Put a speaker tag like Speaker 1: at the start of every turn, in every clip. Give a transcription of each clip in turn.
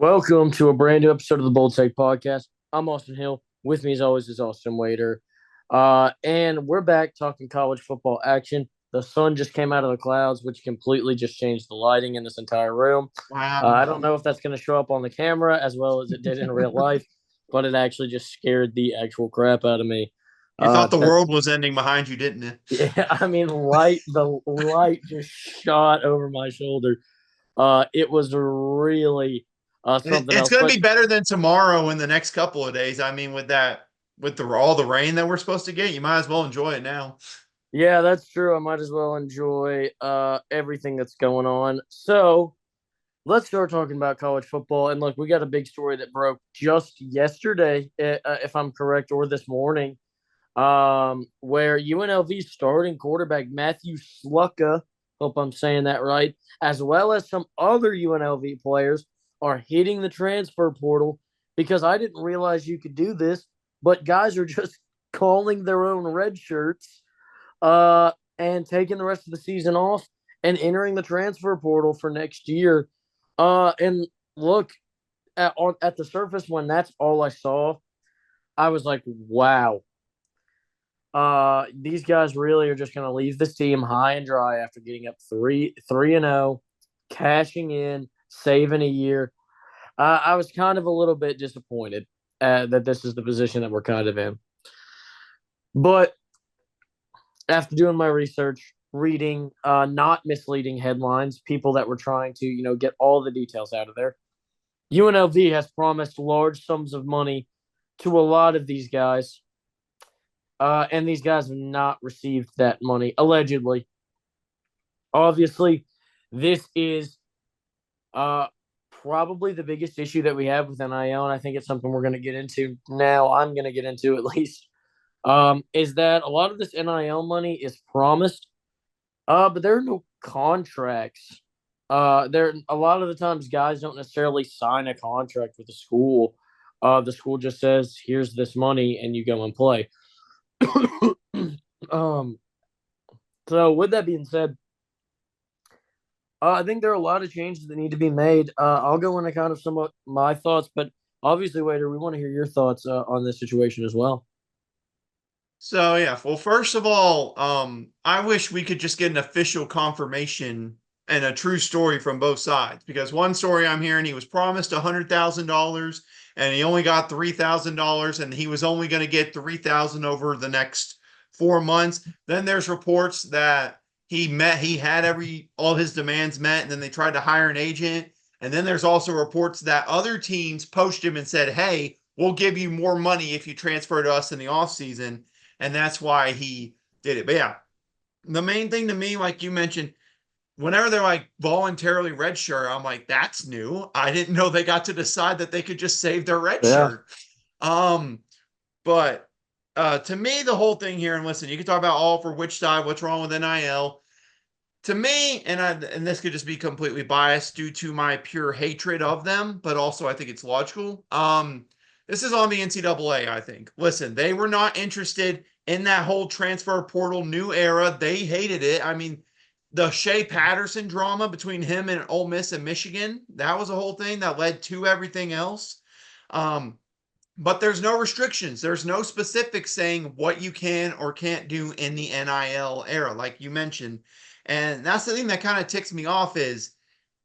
Speaker 1: Welcome to a brand new episode of the Bold Take Podcast. I'm Austin Hill. With me, as always, is Austin Wader. And we're back talking college football action. The sun just came out of the clouds, which completely just changed the lighting in this entire room.
Speaker 2: Wow.
Speaker 1: I don't know if that's going to show up on the camera as well as it did in real life, but it actually just scared the actual crap out of me.
Speaker 2: You thought the
Speaker 1: That
Speaker 2: world was ending behind you, didn't it?
Speaker 1: Yeah, I mean, the light just shot over my shoulder. It was really something
Speaker 2: It's
Speaker 1: else,
Speaker 2: going to
Speaker 1: but
Speaker 2: be better than tomorrow in the next couple of days. I mean, with all the rain that we're supposed to get, you might as well enjoy it now.
Speaker 1: yeah, that's true. I might as well enjoy everything that's going on. So let's start talking about college football. And look, we got a big story that broke just yesterday, if I'm correct, or this morning, where UNLV starting quarterback Matthew Slucka, hope I'm saying that right, as well as some other UNLV players are hitting the transfer portal because I didn't realize you could do this, but guys are just calling their own red shirts and taking the rest of the season off and entering the transfer portal for next year. And look, at the surface, when that's all I saw, I was like, wow. These guys really are just going to leave this team high and dry after getting up 3-0, cashing in, saving a year. I was kind of a little bit disappointed that this is the position that we're kind of in. But after doing my research, reading not misleading headlines, people that were trying to, get all the details out of there, UNLV has promised large sums of money to a lot of these guys. And these guys have not received that money, allegedly. Obviously, this is probably the biggest issue that we have with NIL, and I think it's something we're going to get into now. I'm going to get into at least. Is that a lot of this NIL money is promised, but there are no contracts. There a lot of the times guys don't necessarily sign a contract with the school. The school just says, "Here's this money," and you go and play. um. So with that being said, I think there are a lot of changes that need to be made. I'll go into kind of some of my thoughts, but obviously, Waiter, we want to hear your thoughts on this situation as well.
Speaker 2: So yeah, well, first of all, I wish we could just get an official confirmation and a true story from both sides. Because one story I'm hearing, he was promised $100,000 and he only got $3,000, and he was only going to get $3,000 over the next 4 months. Then there's reports that he had all his demands met, and then they tried to hire an agent. And then there's also reports that other teams poached him and said, "Hey, we'll give you more money if you transfer to us in the offseason." And that's why he did it. But yeah, the main thing to me, like you mentioned, whenever they're like voluntarily redshirt, I'm like, that's new. I didn't know they got to decide that they could just save their red
Speaker 1: Yeah.
Speaker 2: shirt. But to me, the whole thing here, and listen, you can talk about all for which side, what's wrong with NIL. To me, and this could just be completely biased due to my pure hatred of them, but also I think it's logical. This is on the NCAA, I think. Listen, they were not interested in that whole transfer portal new era. They hated it. I mean, the Shea Patterson drama between him and Ole Miss and Michigan, that was a whole thing that led to everything else. But there's no restrictions. There's no specifics saying what you can or can't do in the NIL era, like you mentioned. And that's the thing that kind of ticks me off is,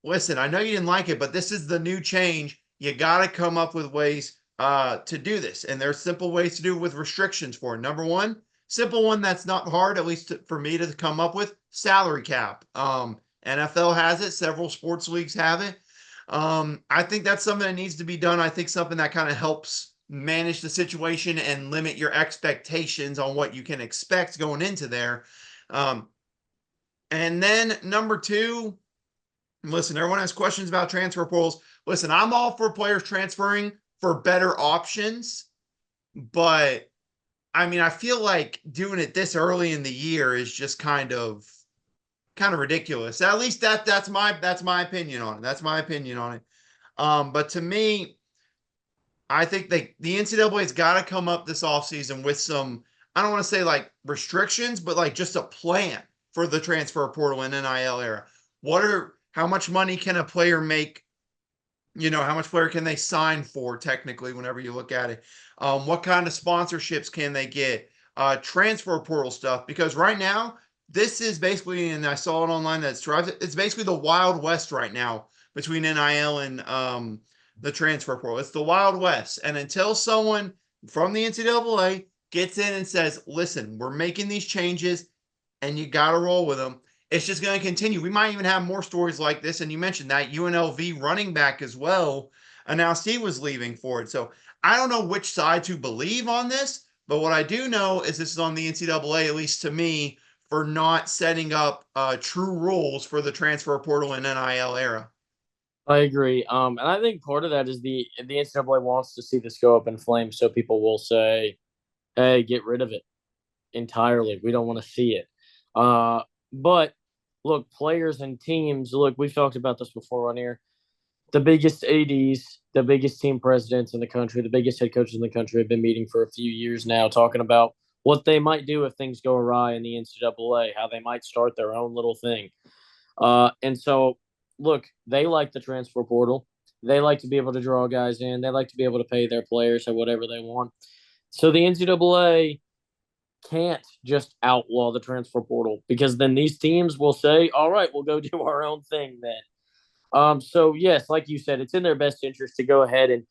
Speaker 2: listen, I know you didn't like it, but this is the new change. You got to come up with ways to do this. And there's simple ways to do it with restrictions for it. Number one, simple one that's not hard, at least for me to come up with, salary cap. NFL has it. Several sports leagues have it. I think that's something that needs to be done. I think something that kind of helps manage the situation and limit your expectations on what you can expect going into there. And then number two, listen, everyone has questions about transfer portals. Listen, I'm all for players transferring for better options, but I mean, I feel like doing it this early in the year is just kind of ridiculous. At least that's my opinion on it. That's my opinion on it. But to me, I think the NCAA's got to come up this offseason with some, I don't want to say like restrictions, but like just a plan for the transfer portal and NIL era. How much money can a player make How much player can they sign for technically whenever you look at it? What kind of sponsorships can they get? Transfer portal stuff. Because right now, this is basically, and I saw it online that it's basically the Wild West right now between NIL and the transfer portal. It's the Wild West. And until someone from the NCAA gets in and says, listen, we're making these changes and you got to roll with them. It's just going to continue. We might even have more stories like this. And you mentioned that UNLV running back as well announced he was leaving for it. So I don't know which side to believe on this, but what I do know is this is on the NCAA, at least to me, for not setting up true rules for the transfer portal and NIL era.
Speaker 1: I agree. And I think part of that is the NCAA wants to see this go up in flames, so people will say, "Hey, get rid of it entirely. We don't want to see it." But look, players and teams. Look, we've talked about this before on here. The biggest ads, the biggest team presidents in the country, the biggest head coaches in the country have been meeting for a few years now, talking about what they might do if things go awry in the NCAA, how they might start their own little thing. And so, look, they like the transfer portal. They like to be able to draw guys in. They like to be able to pay their players or whatever they want. So the NCAA can't just outlaw the transfer portal because then these teams will say, all right, we'll go do our own thing then. So yes, like you said, it's in their best interest to go ahead and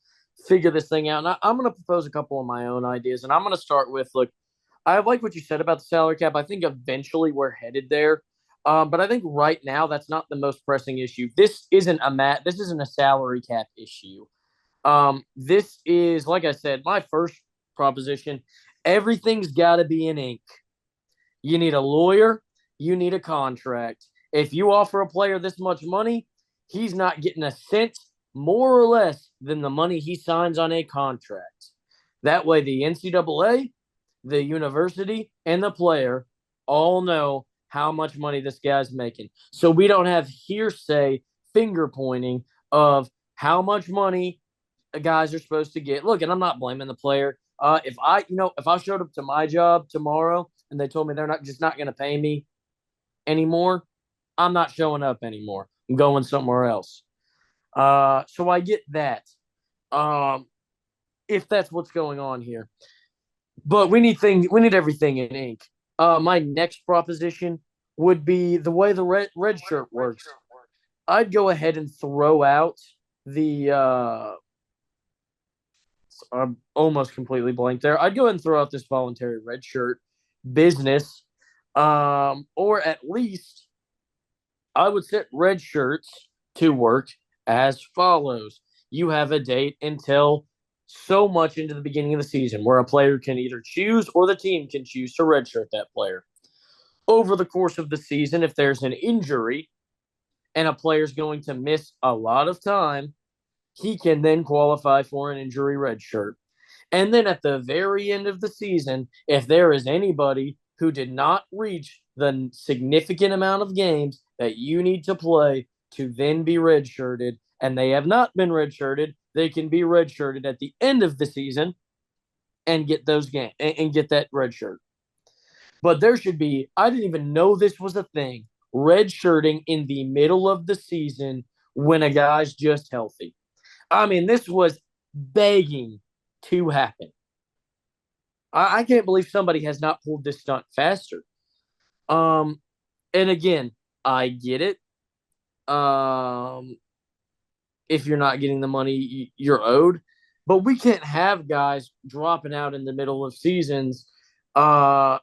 Speaker 1: figure this thing out. And I'm going to propose a couple of my own ideas, and I'm going to start with look. I like what you said about the salary cap. I think eventually we're headed there, but I think right now that's not the most pressing issue. This isn't This isn't a salary cap issue. This is like I said, my first proposition. Everything's got to be in ink. You need a lawyer. You need a contract. If you offer a player this much money, he's not getting a cent more or less than the money he signs on a contract. That way, the NCAA, the university, and the player all know how much money this guy's making. So we don't have hearsay finger pointing of how much money guys are supposed to get. Look, and I'm not blaming the player. If I showed up to my job tomorrow and they told me they're not going to pay me anymore, I'm not showing up anymore. I'm going somewhere else. So I get that. Um, if that's what's going on here, but we need everything in ink. My next proposition would be the way the red shirt works. I'd go ahead and throw out the I'm almost completely blank there. I'd go ahead and throw out this voluntary red shirt business, or at least I would set red shirts to work as follows. You have a date until so much into the beginning of the season where a player can either choose or the team can choose to redshirt that player. Over the course of the season, if there's an injury and a player's going to miss a lot of time, he can then qualify for an injury red shirt. And then at the very end of the season, if there is anybody who did not reach the significant amount of games that you need to play to then be redshirted, and they have not been redshirted, they can be redshirted at the end of the season and get those games and get that red shirt. But there should be, I didn't even know this was a thing, redshirting in the middle of the season when a guy's just healthy. I mean, this was begging to happen. I can't believe somebody has not pulled this stunt faster. Um, and again, I get it. If you're not getting the money you're owed, but we can't have guys dropping out in the middle of seasons, and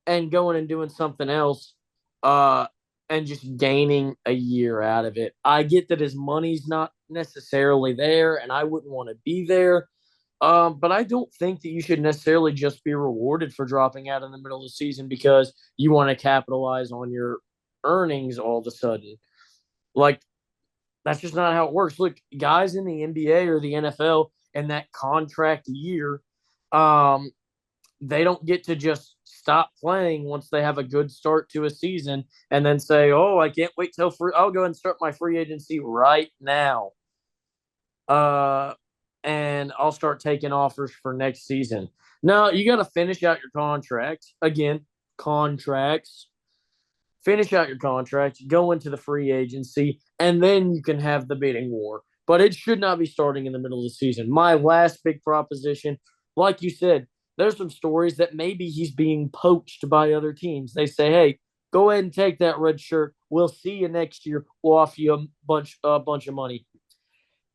Speaker 1: going and doing something else, and just gaining a year out of it. I get that his money's not necessarily there, and I wouldn't want to be there. But I don't think that you should necessarily just be rewarded for dropping out in the middle of the season because you want to capitalize on your earnings all of a sudden. Like, that's just not how it works. Look, guys in the NBA or the NFL in that contract year, they don't get to just stop playing once they have a good start to a season and then say, "Oh, I can't wait till free. I'll go and start my free agency right now." And I'll start taking offers for next season. No, you got to finish out your contract. Again, contracts. Finish out your contract, go into the free agency, and then you can have the bidding war. but it should not be starting in the middle of the season. My last big proposition, like you said, there's some stories that maybe he's being poached by other teams. They say, hey, go ahead and take that red shirt. We'll see you next year. We'll offer you a bunch of money.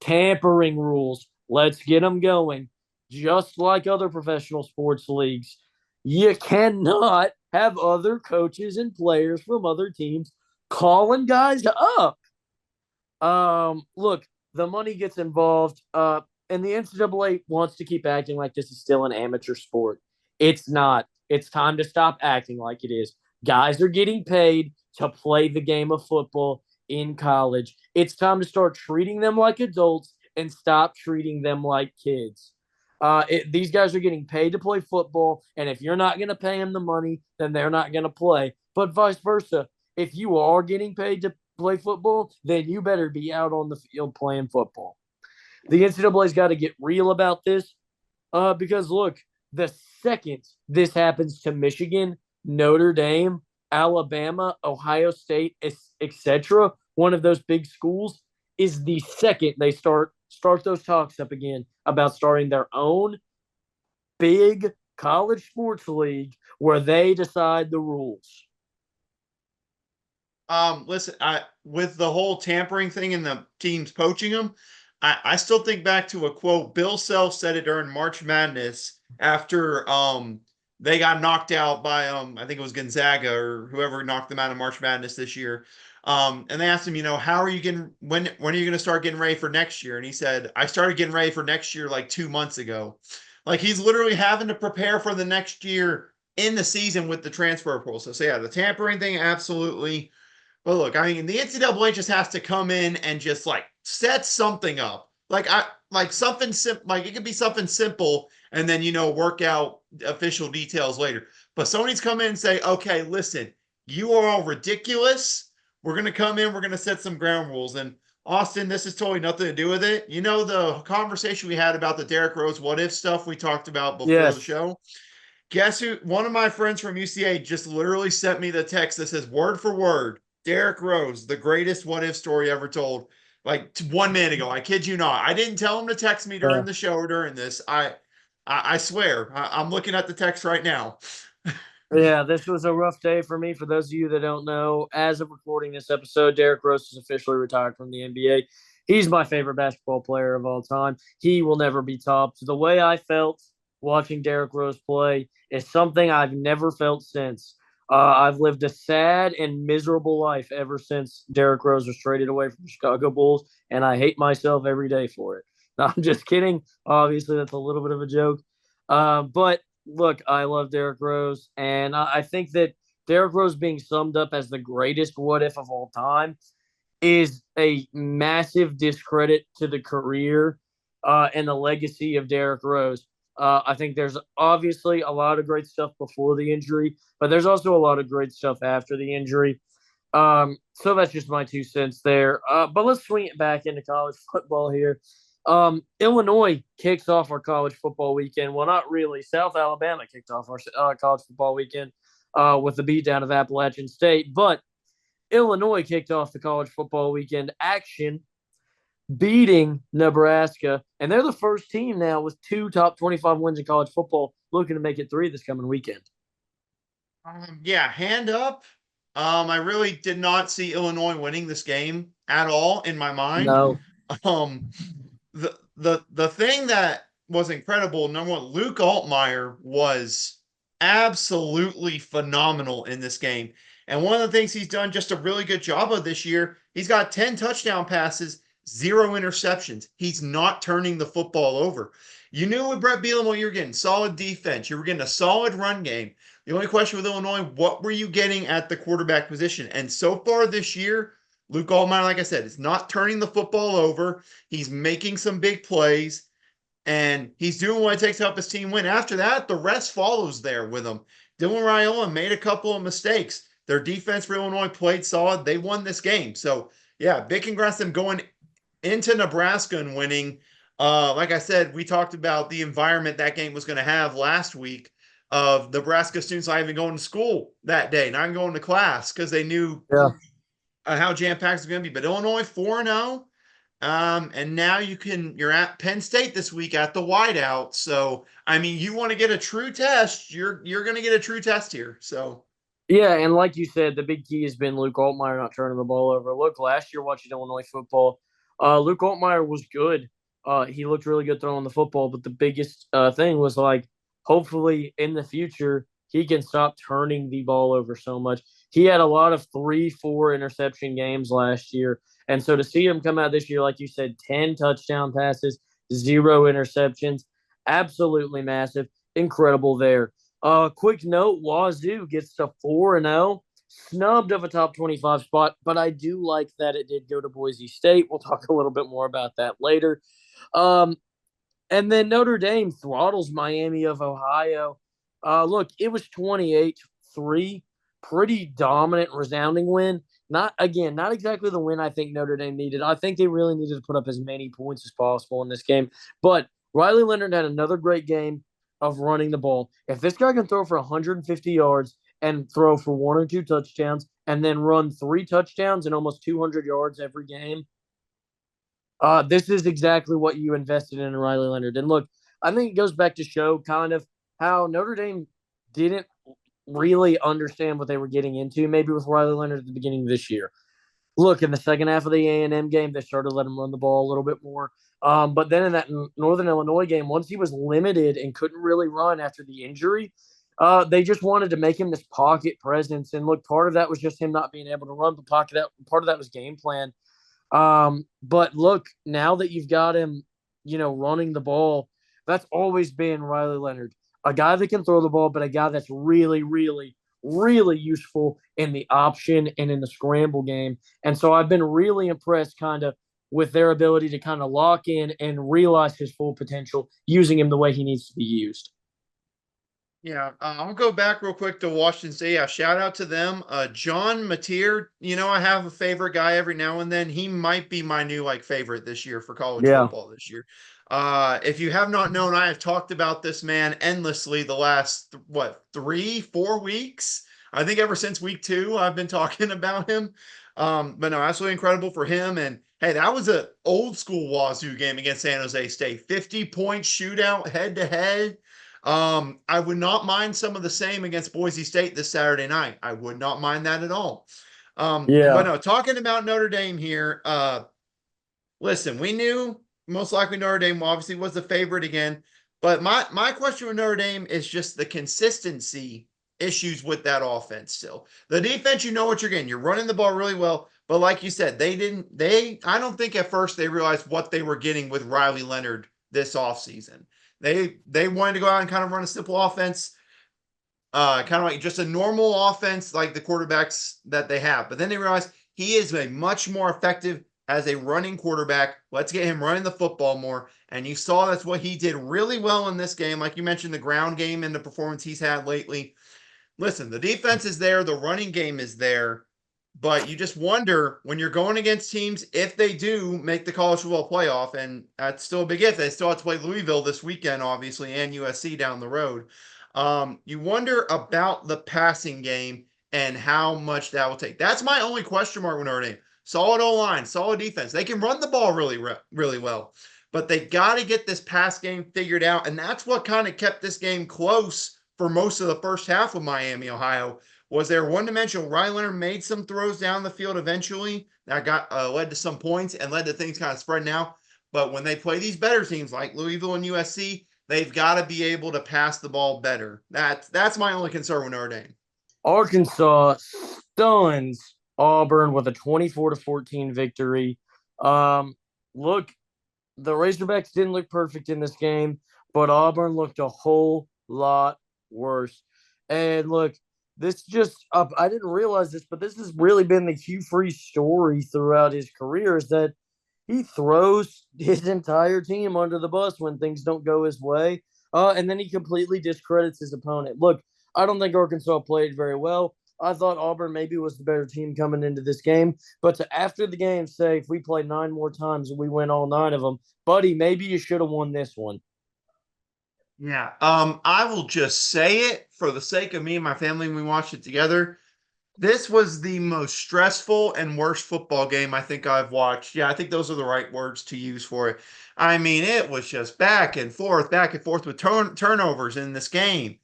Speaker 1: Tampering rules. Let's get them going. Just like other professional sports leagues, you cannot have other coaches and players from other teams calling guys up. Look, the money gets involved. And the NCAA wants to keep acting like this is still an amateur sport. It's not. It's time to stop acting like it is. Guys are getting paid to play the game of football in college. It's time to start treating them like adults and stop treating them like kids. These guys are getting paid to play football, and if you're not going to pay them the money, then they're not going to play. But vice versa, if you are getting paid to play football, then you better be out on the field playing football. The NCAA's got to get real about this because, look, the second this happens to Michigan, Notre Dame, Alabama, Ohio State, etc., one of those big schools, is the second they start those talks up again about starting their own big college sports league where they decide the rules.
Speaker 2: Listen, with the whole tampering thing and the teams poaching them, I still think back to a quote. Bill Self said it during March Madness after they got knocked out by I think it was Gonzaga or whoever knocked them out of March Madness this year. And they asked him, how are you getting when are you going to start getting ready for next year? And he said, I started getting ready for next year like 2 months ago. Like he's literally having to prepare for the next year in the season with the transfer process. So yeah, the tampering thing, absolutely. But look, I mean, the NCAA just has to come in and just like set something up. Like something simple, like it could be something simple, and then work out official details later. But Sony's come in and say, okay, listen, you are all ridiculous. We're gonna come in, we're gonna set some ground rules. And Austin, this is totally nothing to do with it. The conversation we had about the Derrick Rose what if stuff we talked about before the
Speaker 1: Yes.
Speaker 2: show. Guess who? One of my friends from UCA just literally sent me the text that says word for word, Derrick Rose, the greatest what if story ever told. Like 1 minute ago, I kid you not. I didn't tell him to text me
Speaker 1: Yeah.
Speaker 2: during the show or during this. I swear, I'm looking at the text right now.
Speaker 1: Yeah, this was a rough day for me. For those of you that don't know, as of recording this episode, Derrick Rose is officially retired from the NBA. He's my favorite basketball player of all time. He will never be topped. The way I felt watching Derrick Rose play is something I've never felt since. I've lived a sad and miserable life ever since Derrick Rose was traded away from the Chicago Bulls, and I hate myself every day for it. No, I'm just kidding. Obviously, that's a little bit of a joke. But look, I love Derrick Rose, and I think that Derrick Rose being summed up as the greatest what if of all time is a massive discredit to the career and the legacy of Derrick Rose. I think there's obviously a lot of great stuff before the injury, but there's also a lot of great stuff after the injury. So that's just my 2 cents there. But let's swing it back into college football here. Illinois kicks off our college football weekend. Well, not really. South Alabama kicked off our college football weekend with the beatdown of Appalachian State. But Illinois kicked off the college football weekend action, beating Nebraska. And they're the first team now with 2 top 25 wins in college football, looking to make it 3 this coming weekend.
Speaker 2: Yeah, hand up. I really did not see Illinois winning this game at all in my mind.
Speaker 1: No.
Speaker 2: Um, the thing that was incredible, number one, Luke Altmaier was absolutely phenomenal in this game. And one of the things he's done just a really good job of this year, he's got 10 touchdown passes, 0 interceptions. He's not turning the football over. You knew with Brett Bielema what you were getting solid defense. You were getting a solid run game. The only question with Illinois, what were you getting at the quarterback position? And so far this year, Luke Altmaier, like I said, is not turning the football over. He's making some big plays, and he's doing what it takes to help his team win. After that, the rest follows there with him. Dylan Raiola made a couple of mistakes. Their defense for Illinois played solid. They won this game. So, yeah, big congrats to them going into Nebraska and winning. Like I said, we talked about the environment that game was going to have last week of Nebraska students not even going to school that day, not even going to class because they knew
Speaker 1: Yeah.
Speaker 2: how jam-packed it's going to be. But Illinois 4-0. And now you're at Penn State this week at the whiteout. So, I mean, you want to get a true test, you're going to get a true test here. So,
Speaker 1: Yeah, and like you said, the big key has been Luke Altmaier not turning the ball over. Look, last year watching Illinois football, Luke Altmaier was good. He looked really good throwing the football, but the biggest thing was like, hopefully in the future he can stop turning the ball over so much. He had a lot of 3, 4 interception games last year, and so to see him come out this year, like you said, 10 touchdown passes, 0 interceptions, absolutely massive, incredible there. Quick note: Wazoo gets to 4-0, snubbed of a top 25 spot, but I do like that it did go to Boise State. We'll talk a little bit more about that later. Um, and then Notre Dame throttles Miami of Ohio. Look, it was 28-3, pretty dominant, resounding win. Not exactly the win I think Notre Dame needed. I think they really needed to put up as many points as possible in this game. But Riley Leonard had another great game of running the ball. If this guy can throw for 150 yards and throw for 1 or 2 touchdowns and then run 3 touchdowns and almost 200 yards every game, this is exactly what you invested in Riley Leonard. And look, I think it goes back to show kind of how Notre Dame didn't really understand what they were getting into, maybe with Riley Leonard at the beginning of this year. Look, in the second half of the A&M game, they started to let him run the ball a little bit more. But then in that Northern Illinois game, once he was limited and couldn't really run after the injury, they just wanted to make him this pocket presence. And look, part of that was just him not being able to run the pocket. Part of that was game plan. But look, now that you've got him, running the ball, that's always been Riley Leonard, a guy that can throw the ball, but a guy that's really, really, really useful in the option and in the scramble game. And so I've been really impressed kind of with their ability to kind of lock in and realize his full potential using him the way he needs to be used.
Speaker 2: yeah, I'll go back real quick to Washington State. Yeah, shout out to them. John Mateer, I have a favorite guy every now and then. He might be my new favorite this year for college
Speaker 1: Yeah.
Speaker 2: football this year. If you have not known, I have talked about this man endlessly the last 3, 4 weeks. I think ever since week 2, I've been talking about him. But no, absolutely incredible for him. And hey, that was an old school Wazoo game against San Jose State. 50-point shootout head to head. I would not mind some of the same against Boise State this Saturday night. I would not mind that at all. But
Speaker 1: Yeah.
Speaker 2: no, talking about Notre Dame here, listen, we knew most likely Notre Dame obviously was the favorite again. But my question with Notre Dame is just the consistency issues with that offense still. The defense, you know what you're getting. You're running the ball really well. But like you said, I don't think at first they realized what they were getting with Riley Leonard this offseason. They wanted to go out and kind of run a simple offense, kind of like just a normal offense like the quarterbacks that they have. But then they realized he is a much more effective as a running quarterback. Let's get him running the football more. And you saw that's what he did really well in this game. Like you mentioned, the ground game and the performance he's had lately. Listen, the defense is there, the running game is there. But you just wonder when you're going against teams, if they do make the college football playoff, and that's still a big if. They still have to play Louisville this weekend, obviously, and USC down the road. You wonder about the passing game and how much that will take. That's my only question mark with Notre Dame. Solid O-line, solid defense. They can run the ball really, really well. But they got to get this pass game figured out. And that's what kind of kept this game close for most of the first half with Miami, Ohio. Was there one-dimensional? Riley Leonard made some throws down the field eventually that got led to some points and led to things kind of spreading out. But when they play these better teams like Louisville and USC, they've got to be able to pass the ball better. That's my only concern with Notre Dame.
Speaker 1: Arkansas stuns Auburn with a 24-14 victory. Look, the Razorbacks didn't look perfect in this game, but Auburn looked a whole lot worse. And look, this just I didn't realize this, but this has really been the Hugh Freeze story throughout his career is that he throws his entire team under the bus when things don't go his way. And then he completely discredits his opponent. Look, I don't think Arkansas played very well. I thought Auburn maybe was the better team coming into this game. But to after the game say, if we play 9 more times and we win all 9 of them, buddy, maybe you should have won this one.
Speaker 2: Yeah. I will just say it for the sake of me and my family when we watched it together. This was the most stressful and worst football game I think I've watched. Yeah, I think those are the right words to use for it. I mean, it was just back and forth with turnovers in this game.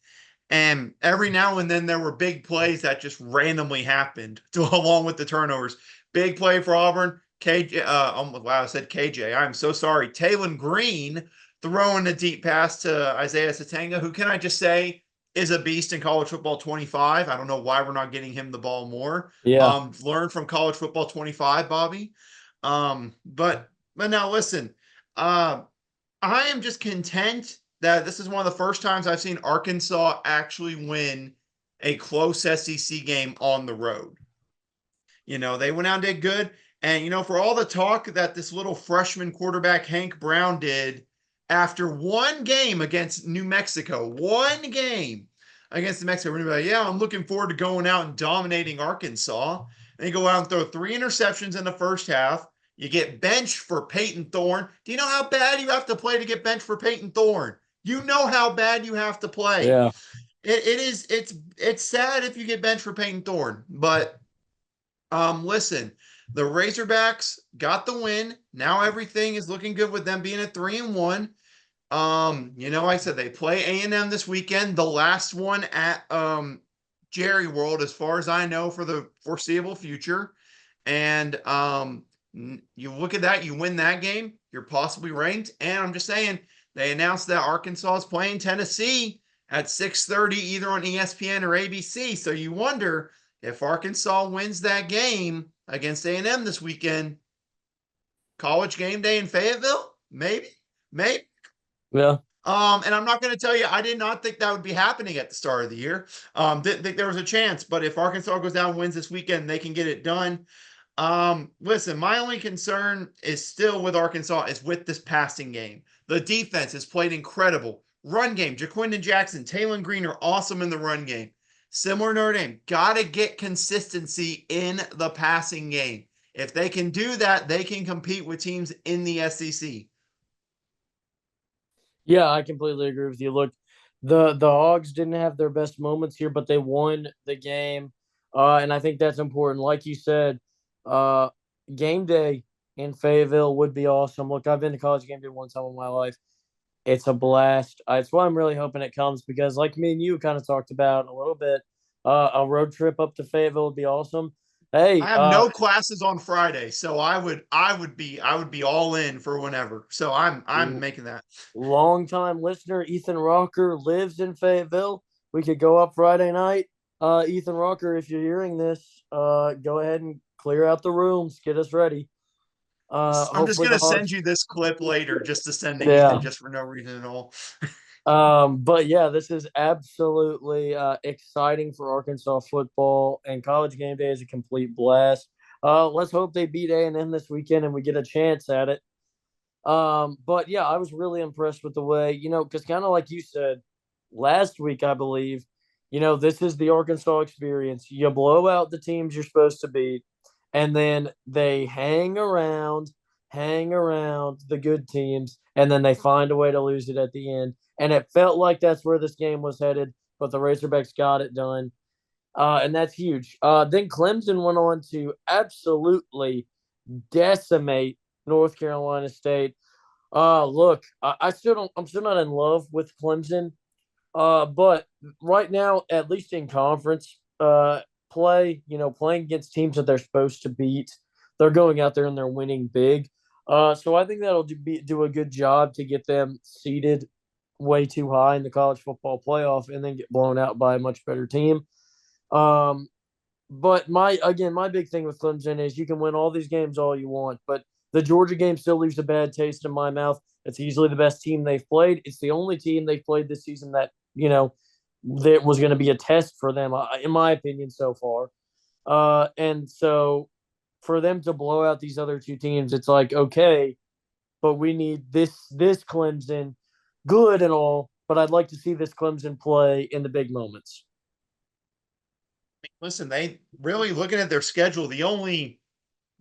Speaker 2: And every now and then there were big plays that just randomly happened to, along with the turnovers. Big play for Auburn. KJ, wow, I said KJ. I'm so sorry. Taylon Green throwing a deep pass to Isaiah Satanga, who can I just say is a beast in college football 25. I don't know why we're not getting him the ball more.
Speaker 1: Yeah.
Speaker 2: Learn from college football 25, Bobby. But now listen, uh, I am just content that this is one of the first times I've seen Arkansas actually win a close SEC game on the road. They went out and did good. And, for all the talk that this little freshman quarterback, Hank Brown, did after one game against New Mexico, one game against New Mexico, we're going to be like, yeah, I'm looking forward to going out and dominating Arkansas. And you go out and throw 3 interceptions in the first half. You get benched for Peyton Thorne. Do you know how bad you have to play to get benched for Peyton Thorne? You know how bad you have to play.
Speaker 1: Yeah.
Speaker 2: It's sad if you get benched for Peyton Thorne, but listen, the Razorbacks got the win. Now everything is looking good with them being at 3-1. Like I said, they play A&M this weekend, the last one at Jerry World, as far as I know, for the foreseeable future. And you look at that, you win that game, you're possibly ranked. And I'm just saying, they announced that Arkansas is playing Tennessee at 6:30, either on ESPN or ABC. So you wonder if Arkansas wins that game against A&M this weekend, college game day in Fayetteville, maybe.
Speaker 1: Yeah.
Speaker 2: And I'm not going to tell you, I did not think that would be happening at the start of the year. Didn't think there was a chance, but if Arkansas goes down and wins this weekend, they can get it done. Listen, my only concern is still with Arkansas is with this passing game. The defense has played incredible. Run game, Jaquindon Jackson, Taylon Green are awesome in the run game. Similar Notre Dame, got to get consistency in the passing game. If they can do that, they can compete with teams in the SEC.
Speaker 1: Yeah, I completely agree with you. Look, the Hogs didn't have their best moments here, but they won the game. And I think that's important. Like you said, uh game day in Fayetteville would be awesome. Look, I've been to college game day one time in my life. It's a blast. It's why I'm really hoping it comes because, like me and you kind of talked about a little bit, a road trip up to Fayetteville would be awesome.
Speaker 2: I
Speaker 1: Hey,
Speaker 2: have no classes on Friday, so I would be all in for whenever. So I'm making that.
Speaker 1: long-time listener Ethan Rocker lives in Fayetteville. We could go up Friday night. Ethan Rocker, if you're hearing this, go ahead and clear out the rooms. Get us ready.
Speaker 2: I'm just
Speaker 1: Hopefully
Speaker 2: gonna
Speaker 1: the
Speaker 2: send
Speaker 1: Hogs.
Speaker 2: you this clip later just to send to
Speaker 1: Yeah.
Speaker 2: Ethan just for no reason at all.
Speaker 1: But yeah, this is absolutely exciting for Arkansas football, and college game day is a complete blast. Let's hope they beat A&M this weekend and we get a chance at it. But yeah, I was really impressed with the way, because kind of like you said last week, I believe, this is the Arkansas experience. You blow out the teams you're supposed to beat, and then they hang around the good teams, and then they find a way to lose it at the end. And it felt like that's where this game was headed, but the Razorbacks got it done. And that's huge. Then Clemson went on to absolutely decimate North Carolina State. Look, I still don't. I'm still not in love with Clemson. But right now, at least in conference play, playing against teams that they're supposed to beat, they're going out there and they're winning big. So I think that'll do a good job to get them seated way too high in the college football playoff and then get blown out by a much better team. Um, but my big thing with Clemson is you can win all these games all you want, but the Georgia game still leaves a bad taste in my mouth. It's easily the best team they've played. It's the only team they've played this season that that was going to be a test for them, in my opinion, so far. And so for them to blow out these other two teams, it's like okay, but we need this Clemson, good and all, but I'd like to see this Clemson play in the big moments.
Speaker 2: Listen, they really looking at their schedule, the only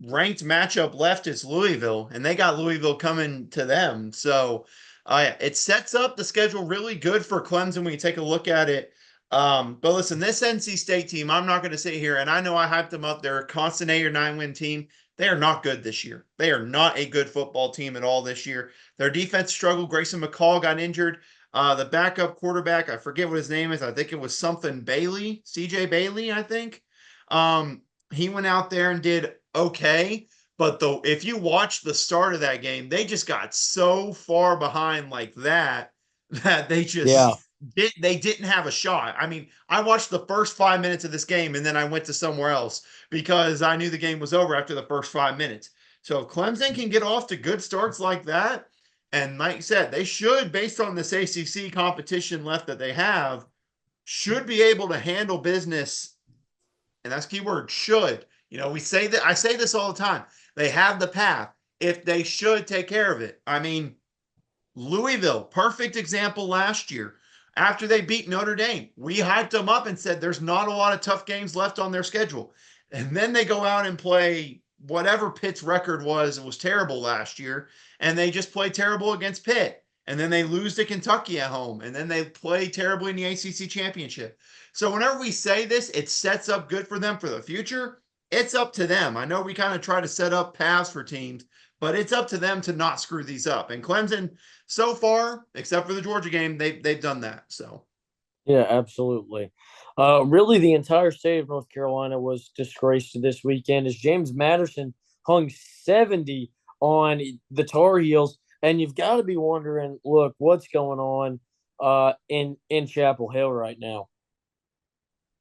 Speaker 2: ranked matchup left is Louisville, and they got Louisville coming to them. So it sets up the schedule really good for Clemson when you take a look at it. But listen, this NC State team, I'm not going to sit here, and I know I hyped them up. They're a constant 8 or 9 win team. They are not good this year. They are not a good football team at all this year. Their defense struggled. Grayson McCall got injured. The backup quarterback, I forget what his name is. I think it was something Bailey, CJ Bailey, I think. He went out there and did okay. But if you watch the start of that game, they just got so far behind like that they
Speaker 1: Yeah.
Speaker 2: just they didn't have a shot. I mean, I watched the first 5 minutes of this game and then I went to somewhere else because I knew the game was over after the first 5 minutes. So if Clemson can get off to good starts like that, and like you said, they should, based on this ACC competition left that they have, should be able to handle business. And that's keyword should. We say that I say this all the time. They have the path if they should take care of it. I mean, Louisville, perfect example last year. After they beat Notre Dame, we hyped them up and said there's not a lot of tough games left on their schedule. And then they go out and play whatever Pitt's record was. It was terrible last year. And they just play terrible against Pitt. And then they lose to Kentucky at home. And then they play terribly in the ACC championship. So whenever we say this, it sets up good for them for the future. It's up to them. I know we kind of try to set up paths for teams, but it's up to them to not screw these up. And Clemson, so far, except for the Georgia game, they've done that. So
Speaker 1: Yeah, absolutely. Really, the entire state of North Carolina was disgraced this weekend as James Madison hung 70 on the Tar Heels. And you've got to be wondering, look, what's going on in Chapel Hill right now?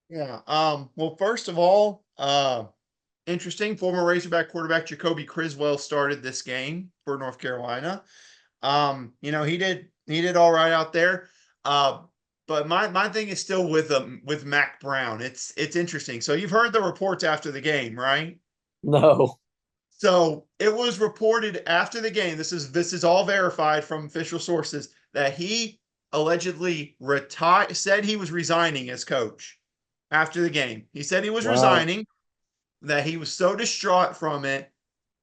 Speaker 2: yeah. Well, first of all, interesting. Former Razorback quarterback Jacoby Criswell started this game for North Carolina. He did all right out there. But my thing is still with Mac Brown. It's interesting. So you've heard the reports after the game, right?
Speaker 1: No.
Speaker 2: So it was reported after the game. This is all verified from official sources that he allegedly said he was resigning as coach after the game. He said he was
Speaker 1: Wow.
Speaker 2: resigning, that he was so distraught from it.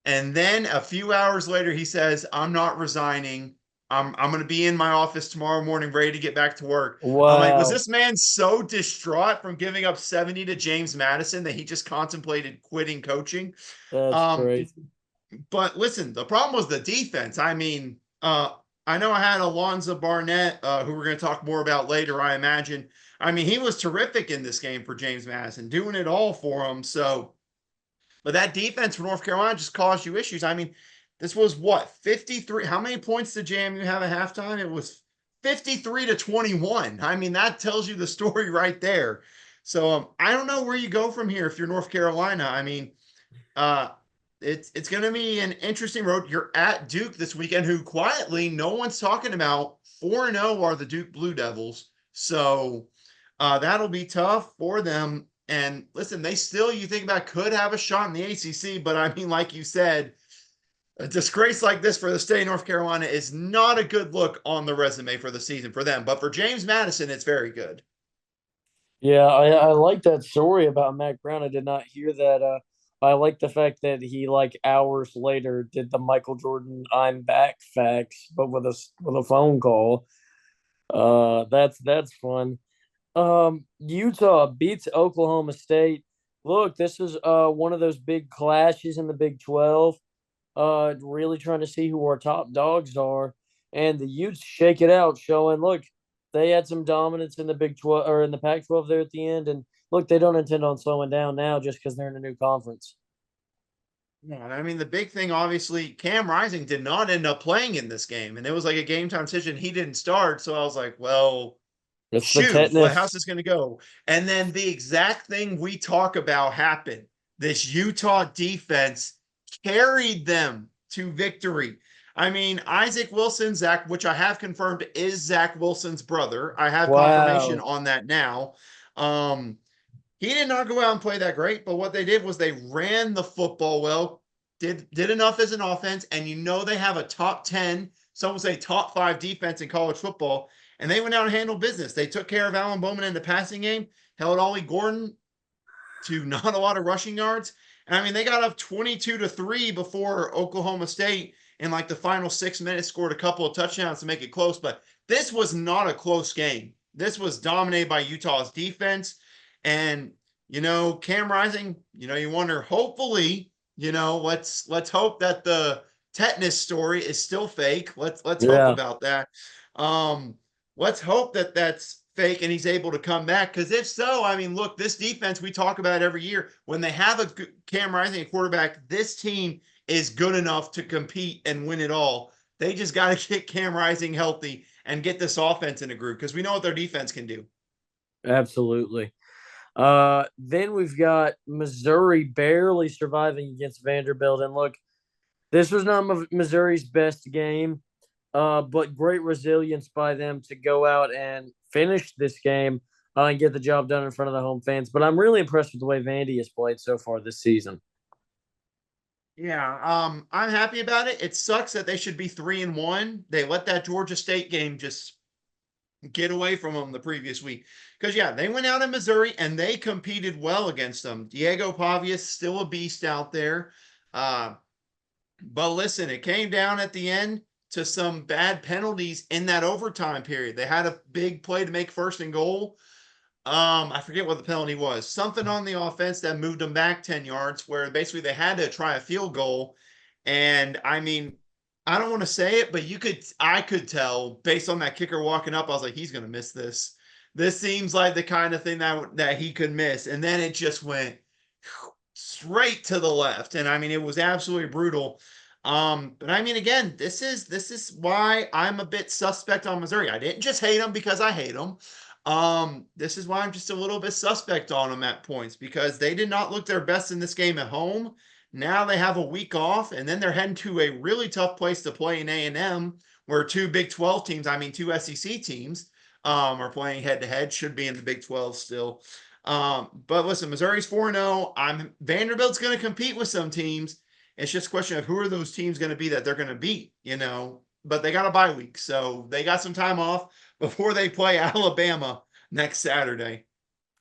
Speaker 2: And then a few hours later, he says, I'm not resigning. I'm going to be in my office tomorrow morning, ready to get back to work. I'm like, was
Speaker 1: Wow.
Speaker 2: this man so distraught from giving up 70 to James Madison that he just contemplated quitting coaching?
Speaker 1: That's
Speaker 2: Um,
Speaker 1: crazy.
Speaker 2: but listen, the problem was the defense. I mean, I know I had Alonzo Barnett, who we're going to talk more about later, I imagine. I mean, he was terrific in this game for James Madison, doing it all for him. So, but that defense for North Carolina just caused you issues. I mean, this was what, 53? How many points did JMU have at halftime? It was 53 to 21. I mean, that tells you the story right there. So I don't know where you go from here if you're North Carolina. I mean, uh, it's going to be an interesting road. You're at Duke this weekend, who quietly no one's talking about. 4-0 are the Duke Blue Devils. So that'll be tough for them. And listen, they still, you think about, could have a shot in the ACC, but I mean, like you said, a disgrace like this for the state of North Carolina is not a good look on the resume for the season for them. But for James Madison, it's very good.
Speaker 1: Yeah, I like that story about Mac Brown. I did not hear that. I like the fact that he like hours later did the Michael Jordan "I'm back" facts, but with a phone call. That's fun. Utah beats Oklahoma State. Look, this is one of those big clashes in the Big 12. Really trying to see who our top dogs are, and the Utes shake it out, showing look they had some dominance in the Big 12 or in the Pac-12 there at the end, and look they don't intend on slowing down now just because they're in a new conference.
Speaker 2: Yeah, I mean, the big thing, obviously, Cam Rising did not end up playing in this game, and it was like a game time decision. He didn't start, so I was like, well,
Speaker 1: It's the
Speaker 2: shoot, well, how's
Speaker 1: tetanus.
Speaker 2: this going to go? And then the exact thing we talk about happened. This Utah defense carried them to victory. I mean, Isaac Wilson, Zach, which I have confirmed is Zach Wilson's brother. I have confirmation
Speaker 1: Wow.
Speaker 2: on that now. Um, he did not go out and play that great, but what they did was they ran the football well, did enough as an offense, and they have a top 10, some would say top 5 defense in college football, and they went out and handled business. They took care of Alan Bowman in the passing game, held Ollie Gordon to not a lot of rushing yards. And I mean, they got up 22-3 before Oklahoma State in like the final 6 minutes scored a couple of touchdowns to make it close, but this was not a close game. this was dominated by Utah's defense. And, Cam Rising, you wonder, hopefully, let's hope that the tetanus story is still fake. Let's hope
Speaker 1: Yeah,
Speaker 2: about that. Um, let's hope that that's fake and he's able to come back. Because if so, I mean, look, this defense we talk about every year. When they have a Cam Rising quarterback, this team is good enough to compete and win it all. They just got to get Cam Rising healthy and get this offense in a groove because we know what their defense can do.
Speaker 1: absolutely. Then we've got Missouri barely surviving against Vanderbilt. And look, this was not Missouri's best game, but great resilience by them to go out and finish this game and get the job done in front of the home fans. But I'm really impressed with the way Vandy has played so far this season.
Speaker 2: Yeah, I'm happy about it. It sucks that they should be 3-1. They let that Georgia State game just get away from them the previous week. Because yeah, they went out in Missouri and they competed well against them. Diego Pavia's still a beast out there. Uh, but listen, it came down at the end to some bad penalties in that overtime period. They had a big play to make first and goal. I forget what the penalty was. Something on the offense that moved them back 10 yards, where basically they had to try a field goal. And I mean, I don't want to say it, but I could tell based on that kicker walking up, I was like, he's gonna miss this. This seems like the kind of thing that he could miss. And then it just went straight to the left. And I mean, it was absolutely brutal. But I mean, again, this is why I'm a bit suspect on Missouri. I didn't just hate them because I hate them. This is why I'm just a little bit suspect on them at points because they did not look their best in this game at home. Now they have a week off, and then they're heading to a really tough place to play in A&M, where two Big 12 teams, I mean two SEC teams, are playing head to head. Should be in the Big 12 still. But listen, Missouri's 4-0. Vanderbilt's going to compete with some teams. It's just a question of who are those teams going to be that they're going to beat. But they got a bye week, so they got some time off before they play Alabama next Saturday.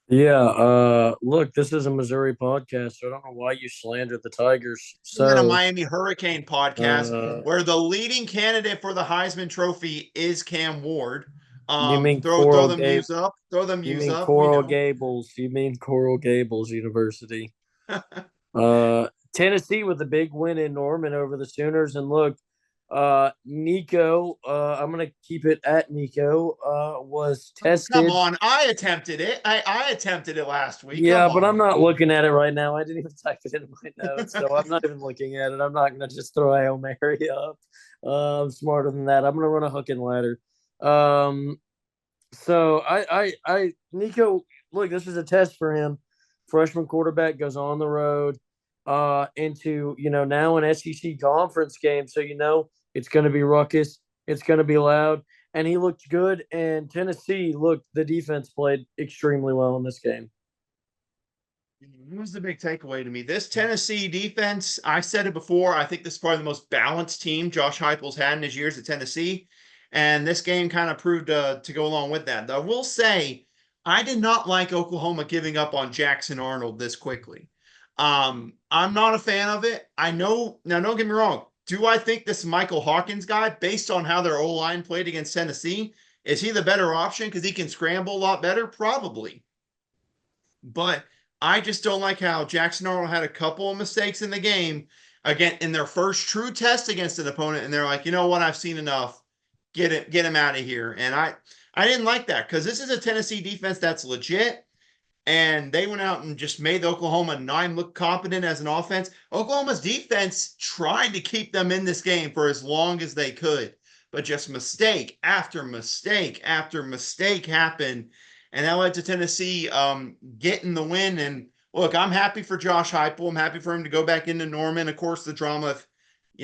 Speaker 1: Yeah, look, this is a Missouri podcast, so I don't know why you slandered the Tigers.
Speaker 2: And a
Speaker 1: So,
Speaker 2: Miami Hurricane podcast
Speaker 1: uh,
Speaker 2: where the leading candidate for the Heisman Trophy is Cam Ward.
Speaker 1: you mean
Speaker 2: Throw the muse up. Throw the
Speaker 1: You
Speaker 2: muse
Speaker 1: mean
Speaker 2: up. We
Speaker 1: Coral
Speaker 2: know.
Speaker 1: Gables? You mean Coral Gables University? Tennessee with a big win in Norman over the Sooners, and look, Nico. I'm gonna keep it at Nico. Was
Speaker 2: Come
Speaker 1: tested.
Speaker 2: on. I attempted it. I attempted it last week.
Speaker 1: Yeah,
Speaker 2: Come
Speaker 1: but I'm
Speaker 2: on.
Speaker 1: not looking at it right now. I didn't even type it in my notes, so I'm not even looking at it. I'm not gonna just throw a Hail Mary up. I'm smarter than that. I'm gonna run a hook and ladder. Um, so Nico, look, this is a test for him. Freshman quarterback goes on the road, into now an SEC conference game. So it's going to be ruckus. It's going to be loud, and he looked good. And Tennessee, look, the defense played extremely well in this game.
Speaker 2: What was the big takeaway to me? This Tennessee defense, I said it before, I think this is probably the most balanced team Josh Heupel's had in his years at Tennessee. And this game kind of proved to go along with that. Though I will say, I did not like Oklahoma giving up on Jackson Arnold this quickly. I'm not a fan of it. I know, now don't get me wrong. Do I think this Michael Hawkins guy, based on how their O-line played against Tennessee, is he the better option because he can scramble a lot better? Probably. But I just don't like how Jackson Arnold had a couple of mistakes in the game again in their first true test against an opponent, and they're like, you know what, I've seen enough. Get him out of here. And I didn't like that because this is a Tennessee defense that's legit. And they went out and just made Oklahoma 9 look competent as an offense. Oklahoma's defense tried to keep them in this game for as long as they could, but just mistake after mistake after mistake happened. And that led to Tennessee getting the win. And look, I'm happy for Josh Heupel. I'm happy for him to go back into Norman. Of course, the drama of,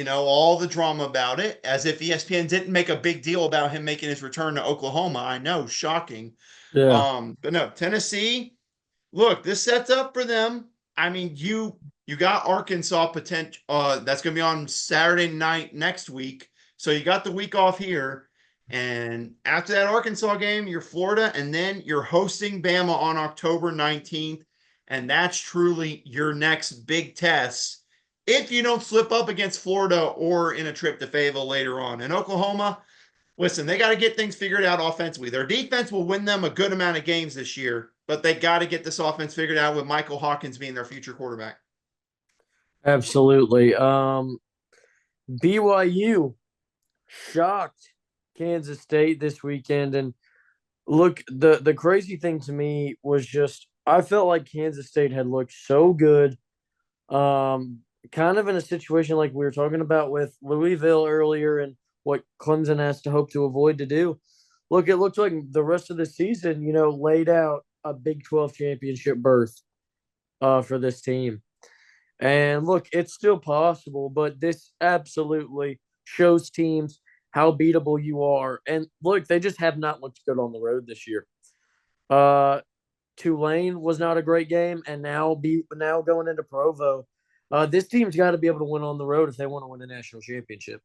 Speaker 2: all the drama about it, as if ESPN didn't make a big deal about him making his return to Oklahoma. I know, shocking.
Speaker 1: Yeah,
Speaker 2: But no, Tennessee, look, this sets up for them. I mean, you got Arkansas potential. That's going to be on Saturday night next week. So you got the week off here, and after that Arkansas game, you're Florida, and then you're hosting Bama on October 19th, and that's truly your next big test. If you don't slip up against Florida or in a trip to Fayetteville later on, in Oklahoma, Listen, they got to get things figured out offensively. Their defense will win them a good amount of games this year, but they got to get this offense figured out with Michael Hawkins being their future quarterback.
Speaker 1: Absolutely. BYU shocked Kansas State this weekend, and look, the crazy thing to me was just I felt like Kansas State had looked so good. Um, Kind of in a situation like we were talking about with Louisville earlier, and what Clemson has to hope to avoid to do. Look, it looks like the rest of the season, laid out a Big 12 championship berth for this team. And look, it's still possible, but this absolutely shows teams how beatable you are. And look, they just have not looked good on the road this year. Uh, Tulane was not a great game, and now going into Provo, this team's got to be able to win on the road if they want to win a national championship.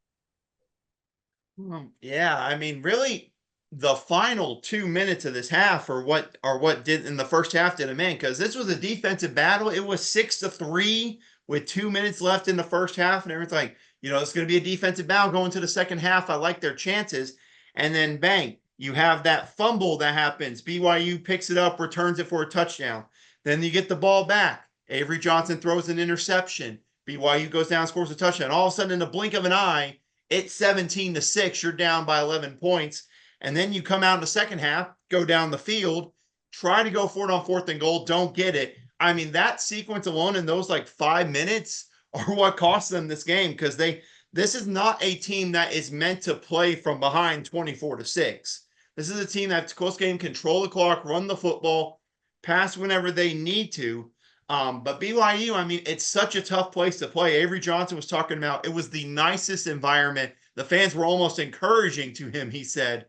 Speaker 2: Yeah, I mean, really, the final 2 minutes of this half are what did in the first half did them in because this was a defensive battle. It was 6-3 with 2 minutes left in the first half, and everyone's like, it's going to be a defensive battle going to the second half. I like their chances, and then bang, you have that fumble that happens. BYU picks it up, returns it for a touchdown. Then you get the ball back. Avery Johnson throws an interception. BYU goes down, scores a touchdown. All of a sudden, in the blink of an eye, it's 17-6. You're down by 11 points. And then you come out in the second half, go down the field, try to go for it on fourth and goal, don't get it. I mean, that sequence alone in those like 5 minutes are what cost them this game because this is not a team that is meant to play from behind 24-6. This is a team that's close game, control the clock, run the football, pass whenever they need to. But BYU, I mean, it's such a tough place to play. Avery Johnson was talking about it was the nicest environment. The fans were almost encouraging to him, he said.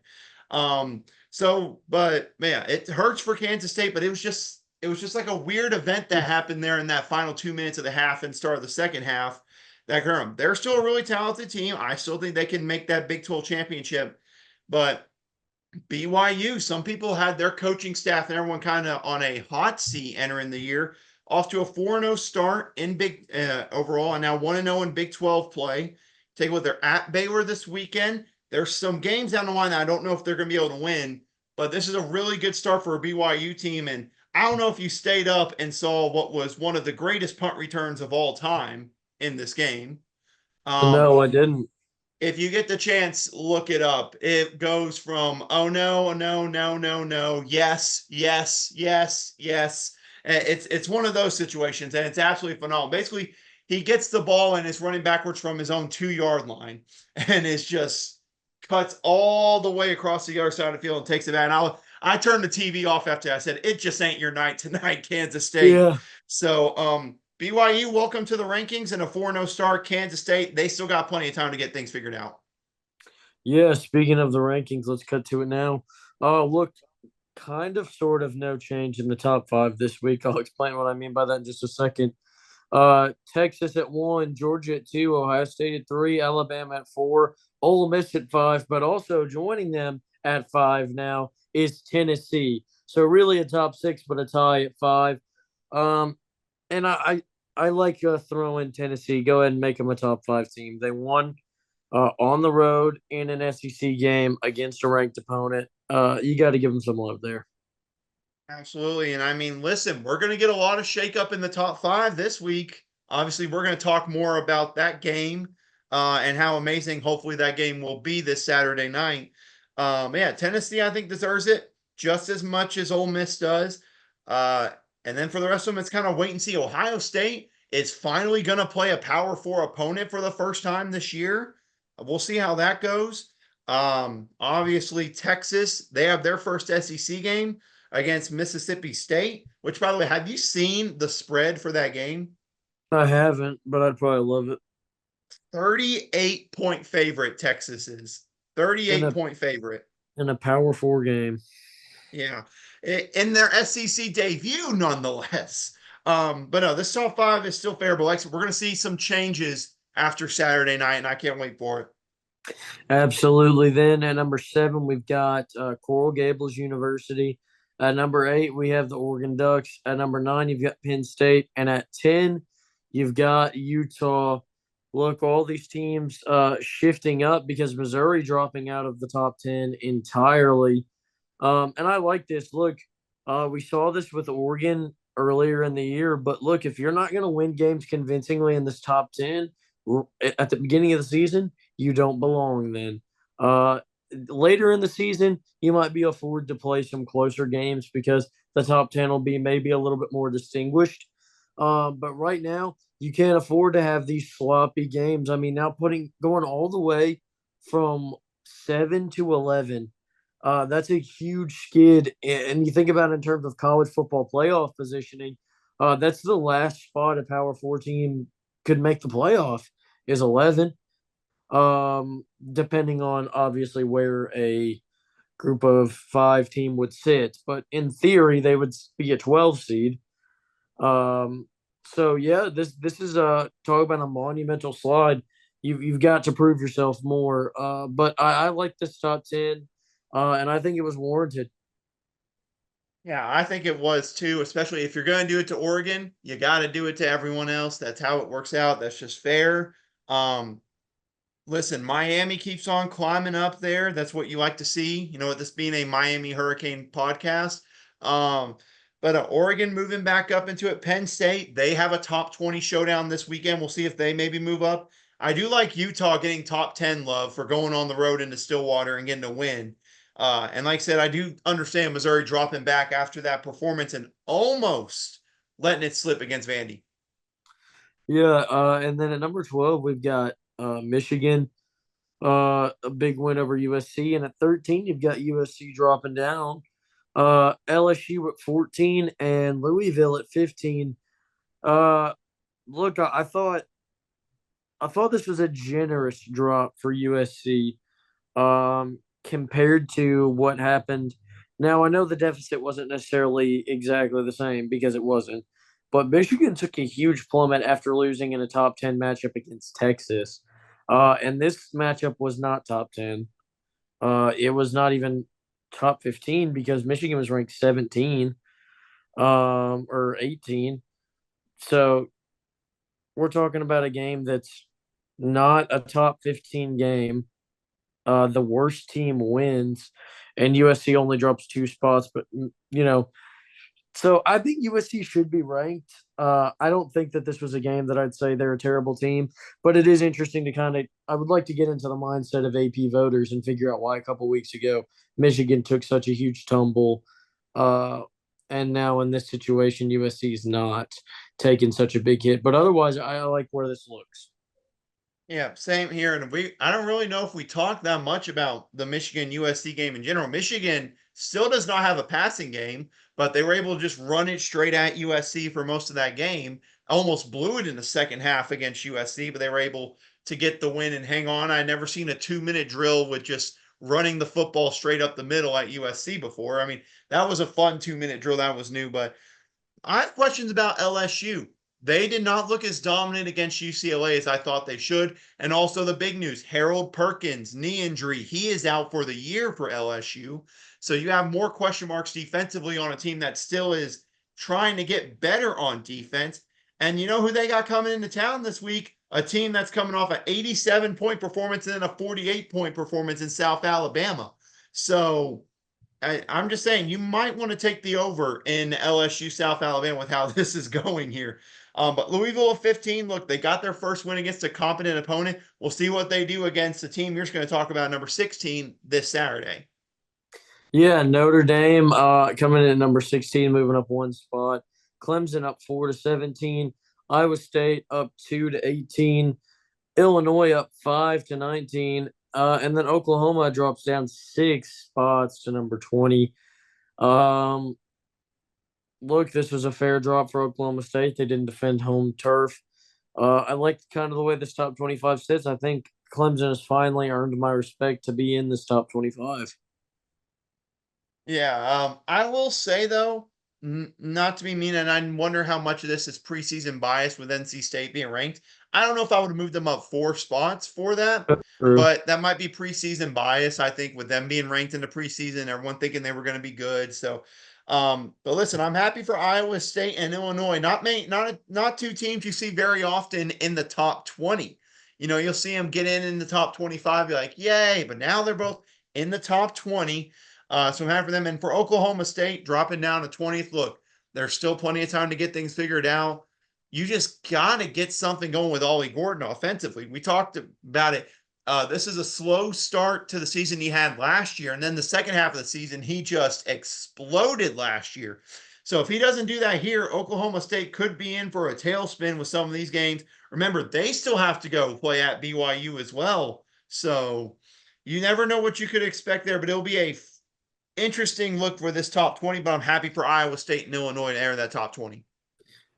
Speaker 2: But man, it hurts for Kansas State, but it was just like a weird event that happened there in that final 2 minutes of the half and start of the second half. That they're still a really talented team. I still think they can make that Big 12 championship, but BYU, some people had their coaching staff and everyone kind of on a hot seat entering the year, off to a 4-0 start in Big overall, and now 1-0 in Big 12 play. Take a look, they're at Baylor this weekend. There's some games down the line that I don't know if they're going to be able to win, but this is a really good start for a BYU team. And I don't know if you stayed up and saw what was one of the greatest punt returns of all time in this game. Um,
Speaker 1: No, I didn't.
Speaker 2: if you get the chance, look it up. It goes from oh no, no, no, no, no, yes, yes, yes, yes. It's one of those situations, and it's absolutely phenomenal. Basically, he gets the ball and is running backwards from his own 2 yard line, and is just cuts all the way across the other side of the field and takes it back. And I turned the TV off after I said it just ain't your night tonight, Kansas State.
Speaker 1: Yeah.
Speaker 2: So BYU, welcome to the rankings and a 4-0 start. Kansas State, they still got plenty of time to get things figured out.
Speaker 1: Yeah. Speaking of the rankings, let's cut to it now. Oh, look, kind of, sort of, no change in the top five this week. I'll explain what I mean by that in just a second. Texas at 1, Georgia at 2, Ohio State at 3, Alabama at 4, Ole Miss at 5, but also joining them at 5 now is Tennessee. So really a top 6, but a tie at 5. Um, and I like throwing Tennessee. Go ahead and make them a top 5 team. They won on the road in an SEC game against a ranked opponent. You got to give them some love there.
Speaker 2: Absolutely. And I mean, listen, we're going to get a lot of shakeup in the top five this week. Obviously, we're going to talk more about that game and how amazing, hopefully, that game will be this Saturday night. Yeah, Tennessee, I think, deserves it just as much as Ole Miss does. Uh, and then for the rest of them, it's kind of wait and see. Ohio State is finally going to play a Power Four opponent for the first time this year. We'll see how that goes. Obviously, Texas, they have their first SEC game against Mississippi State, which, by the way, have you seen the spread for that game?
Speaker 1: I haven't, but I'd probably love it.
Speaker 2: 38-point favorite, Texas is.
Speaker 1: In
Speaker 2: 38
Speaker 1: a
Speaker 2: point favorite.
Speaker 1: in a Power Four game.
Speaker 2: Yeah. In their SEC debut, nonetheless. But no, this top five is still fair. But like we're going to see some changes after Saturday night, and I can't wait for it.
Speaker 1: Absolutely. Then at number 7, we've got Coral Gables University. At number 8, we have the Oregon Ducks. At number 9, you've got Penn State. And at 10, you've got Utah. look, all these teams shifting up because Missouri dropping out of the top 10 entirely. And I like this. Look, we saw this with Oregon earlier in the year, but look, if you're not going to win games convincingly in this top 10 at the beginning of the season, you don't belong then. Uh, Later in the season, you might be afforded to play some closer games because the top 10 will be maybe a little bit more distinguished. But right now, you can't afford to have these sloppy games. I mean, now going all the way from 7 to 11, that's a huge skid. And you think about it in terms of college football playoff positioning, that's the last spot a Power Four team could make the playoff is 11. Depending on obviously where a group of five team would sit, but in theory they would be a 12 seed. Um, so yeah, this is a talk about a monumental slide. You've got to prove yourself more. But I like this top 10, and I think it was warranted.
Speaker 2: Yeah, I think it was too, especially if you're going to do it to Oregon, you got to do it to everyone else. That's how it works out. That's just fair. Um, Listen, Miami keeps on climbing up there. That's what you like to see. You know, with this being a Miami Hurricane podcast. Um, but Oregon moving back up into it. Penn State, they have a top 20 showdown this weekend. We'll see if they maybe move up. I do like Utah getting top 10 love for going on the road into Stillwater and getting a win. And like I said, I do understand Missouri dropping back after that performance and almost letting it slip against Vandy.
Speaker 1: Yeah, and then at number 12 we've got Michigan, a big win over USC, and at 13 you've got USC dropping down. LSU at 14 and Louisville at 15. Uh, Look, I thought this was a generous drop for USC compared to what happened. Now, I know the deficit wasn't necessarily exactly the same because it wasn't, but Michigan took a huge plummet after losing in a top 10 matchup against Texas. And this matchup was not top 10. It was not even top 15 because Michigan was ranked 17 or 18. So we're talking about a game that's not a top 15 game. The worst team wins, and USC only drops two spots. But so I think USC should be ranked. I don't think that this was a game that I'd say they're a terrible team, but it is interesting to kind of. I would like to get into the mindset of AP voters and figure out why a couple weeks ago Michigan took such a huge tumble, uh, and now in this situation USC is not taking such a big hit. But otherwise, I like where this looks.
Speaker 2: Yeah, same here. And I don't really know if we talked that much about the Michigan USC game in general. Michigan still does not have a passing game, but they were able to just run it straight at USC for most of that game. Almost blew it in the second half against USC, but they were able to get the win and hang on. I'd never seen a 2 minute drill with just running the football straight up the middle at USC before. I mean, that was a fun 2 minute drill. That was new, but I have questions about LSU. They did not look as dominant against UCLA as I thought they should. And also the big news, Harold Perkins, knee injury. He is out for the year for LSU. So you have more question marks defensively on a team that still is trying to get better on defense. And you know who they got coming into town this week? A team that's coming off an 87-point performance and then a 48-point performance in South Alabama. So I'm just saying you might want to take the over in LSU South Alabama with how this is going here. But Louisville at 15, look, they got their first win against a competent opponent. We'll see what they do against the team you're just going to talk about, number 16, this Saturday.
Speaker 1: Yeah, Notre Dame coming in at number 16, moving up one spot. Clemson up 4 to 17. Iowa State up 2 to 18. Illinois up 5 to 19. And then Oklahoma drops down 6 spots to number 20. Um, Look, this was a fair drop for Oklahoma State. They didn't defend home turf. I like kind of the way this top 25 sits. I think Clemson has finally earned my respect to be in this top 25.
Speaker 2: Yeah, I will say though, not to be mean, and I wonder how much of this is preseason bias with NC State being ranked. I don't know if I would have moved them up 4 spots for that,
Speaker 1: True.
Speaker 2: but that might be preseason bias. I think with them being ranked in the preseason, everyone thinking they were going to be good. So, but listen, I'm happy for Iowa State and Illinois. Not two teams you see very often in the top 20. You'll see them get in the top 25, be like, yay, but now they're both in the top 20. So I'm happy for them. And for Oklahoma State, dropping down to 20th, look, there's still plenty of time to get things figured out. You just got to get something going with Ollie Gordon offensively. We talked about it. This is a slow start to the season he had last year. And then the second half of the season, he just exploded last year. So if he doesn't do that here, Oklahoma State could be in for a tailspin with some of these games. Remember, they still have to go play at BYU as well. So you never know what you could expect there, but it'll be a interesting look for this top 20. But I'm happy for Iowa State and Illinois to enter that top 20.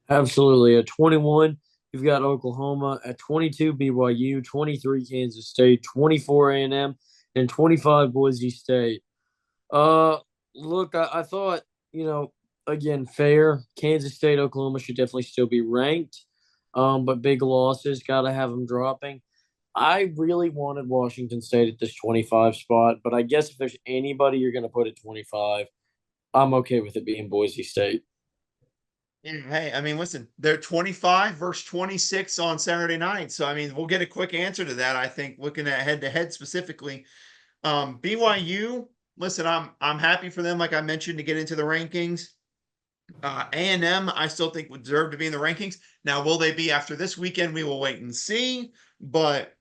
Speaker 1: Absolutely. At 21, you've got Oklahoma. At 22, BYU. 23, Kansas State. 24, A&M. And 25, Boise State. Uh, Look, I thought, again, fair. Kansas State, Oklahoma should definitely still be ranked. But big losses, got to have them dropping. I really wanted Washington State at this 25 spot, but I guess if there's anybody you're going to put at 25, I'm okay with it being Boise State.
Speaker 2: Hey, I mean, listen, they're 25 versus 26 on Saturday night. So, I mean, we'll get a quick answer to that, I think, looking at head to head specifically. BYU, listen, I'm happy for them, like I mentioned, to get into the rankings. A&M, I still think would deserve to be in the rankings. Now, will they be after this weekend? We will wait and see. But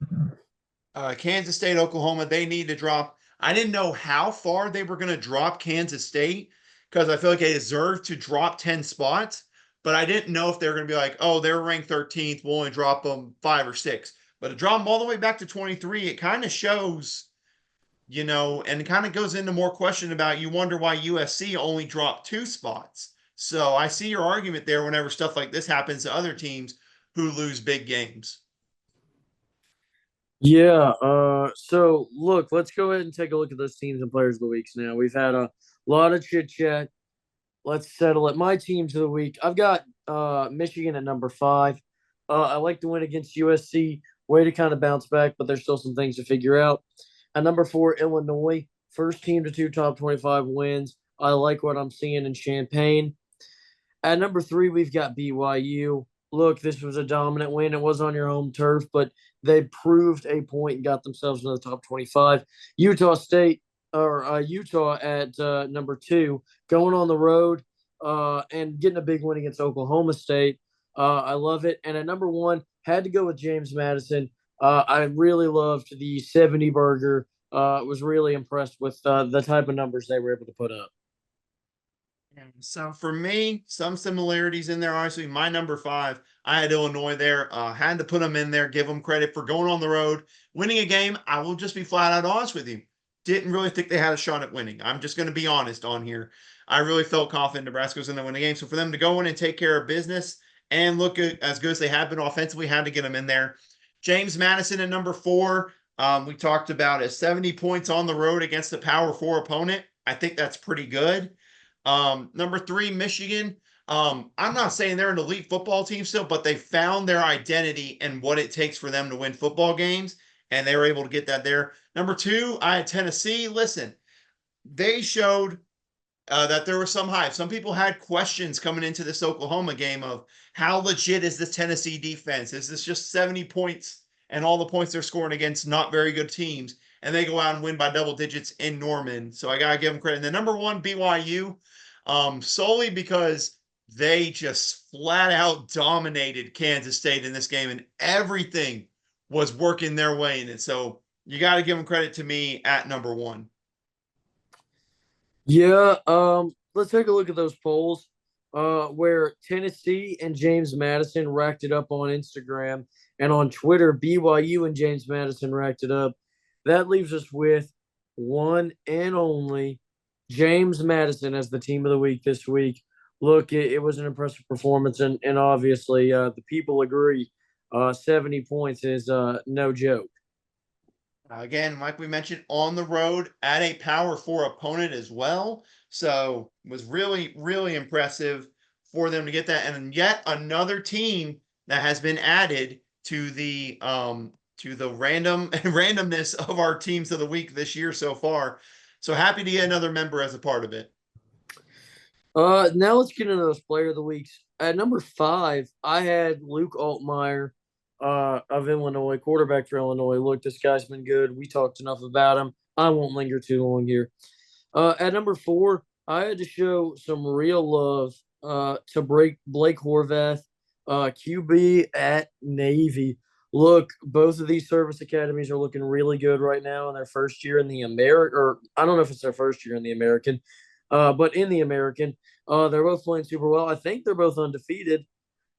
Speaker 2: Kansas State, Oklahoma, they need to drop. I didn't know how far they were going to drop Kansas State because I feel like they deserve to drop 10 spots. But I didn't know if they were going to be like, oh, they're ranked 13th. We'll only drop them 5 or 6. But to drop them all the way back to 23, it kind of shows, and it kind of goes into more question about you wonder why USC only dropped 2 spots. So I see your argument there whenever stuff like this happens to other teams who lose big games.
Speaker 1: Yeah. So look, let's go ahead and take a look at those teams and players of the weeks now. We've had a lot of chit chat. Let's settle it. My teams of the week. I've got Michigan at number 5. I like the win against USC. Way to kind of bounce back, but there's still some things to figure out. At number 4, Illinois. First team to 2 top 25 wins. I like what I'm seeing in Champaign. At number 3, we've got BYU. Look, this was a dominant win. It was on your home turf, but they proved a point and got themselves into the top 25. Utah State or Utah at number 2, going on the road and getting a big win against Oklahoma State. I love it. And at number 1, had to go with James Madison. I really loved the 70 burger. Was really impressed with the type of numbers they were able to put up.
Speaker 2: So for me, some similarities in there. Honestly, my number 5, I had Illinois there. Had to put them in there, give them credit for going on the road, winning a game. I will just be flat out honest with you. Didn't really think they had a shot at winning. I'm just going to be honest on here. I really felt confident Nebraska was going to win the game. So for them to go in and take care of business and look as good as they have been offensively, had to get them in there. James Madison at number 4. We talked about it, 70 points on the road against a Power 4 opponent. I think that's pretty good. Number 3, Michigan. I'm not saying they're an elite football team still, but they found their identity and what it takes for them to win football games, and they were able to get that there. Number 2, I had Tennessee. Listen, they showed that there was some hype. Some people had questions coming into this Oklahoma game of how legit is this Tennessee defense? Is this just 70 points and all the points they're scoring against not very good teams? And they go out and win by double digits in Norman. So I got to give them credit. And then number 1, BYU, solely because they just flat out dominated Kansas State in this game and everything was working their way in it. So you got to give them credit to me at number 1.
Speaker 1: Yeah, let's take a look at those polls. Where Tennessee and James Madison racked it up on Instagram and on Twitter, BYU and James Madison racked it up. That leaves us with one and only James Madison as the team of the week this week. Look, it was an impressive performance, and obviously the people agree. 70 points is no joke.
Speaker 2: Again, like we mentioned, on the road at a Power 4 opponent as well. So it was really, really impressive for them to get that. And yet another team that has been added to the randomness of our teams of the week this year so far. So happy to get another member as a part of it.
Speaker 1: Now let's get into those player of the weeks. At number 5, I had Luke Altmaier. of Illinois, quarterback for Illinois. Look, this guy's been good. We talked enough about him. I won't linger too long here. At number 4, I had to show some real love to break Blake Horvath, QB at Navy. Look, both of these service academies are looking really good right now in their first year in the American, or I don't know if it's their first year in the American, but in the American, they're both playing super well. I think they're both undefeated,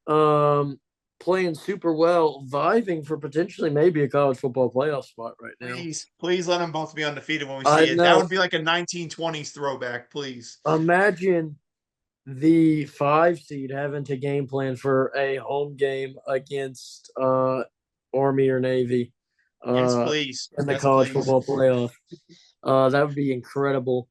Speaker 1: um, playing super well, vibing for potentially maybe a college football playoff spot right now.
Speaker 2: Please let them both be undefeated when we
Speaker 1: I
Speaker 2: see it. That
Speaker 1: know.
Speaker 2: would be like a 1920s throwback, please.
Speaker 1: Imagine the 5 seed having to game plan for a home game against Army or Navy
Speaker 2: Yes,
Speaker 1: uh,
Speaker 2: please.
Speaker 1: in the
Speaker 2: Yes,
Speaker 1: college
Speaker 2: please.
Speaker 1: football playoff. That would be incredible.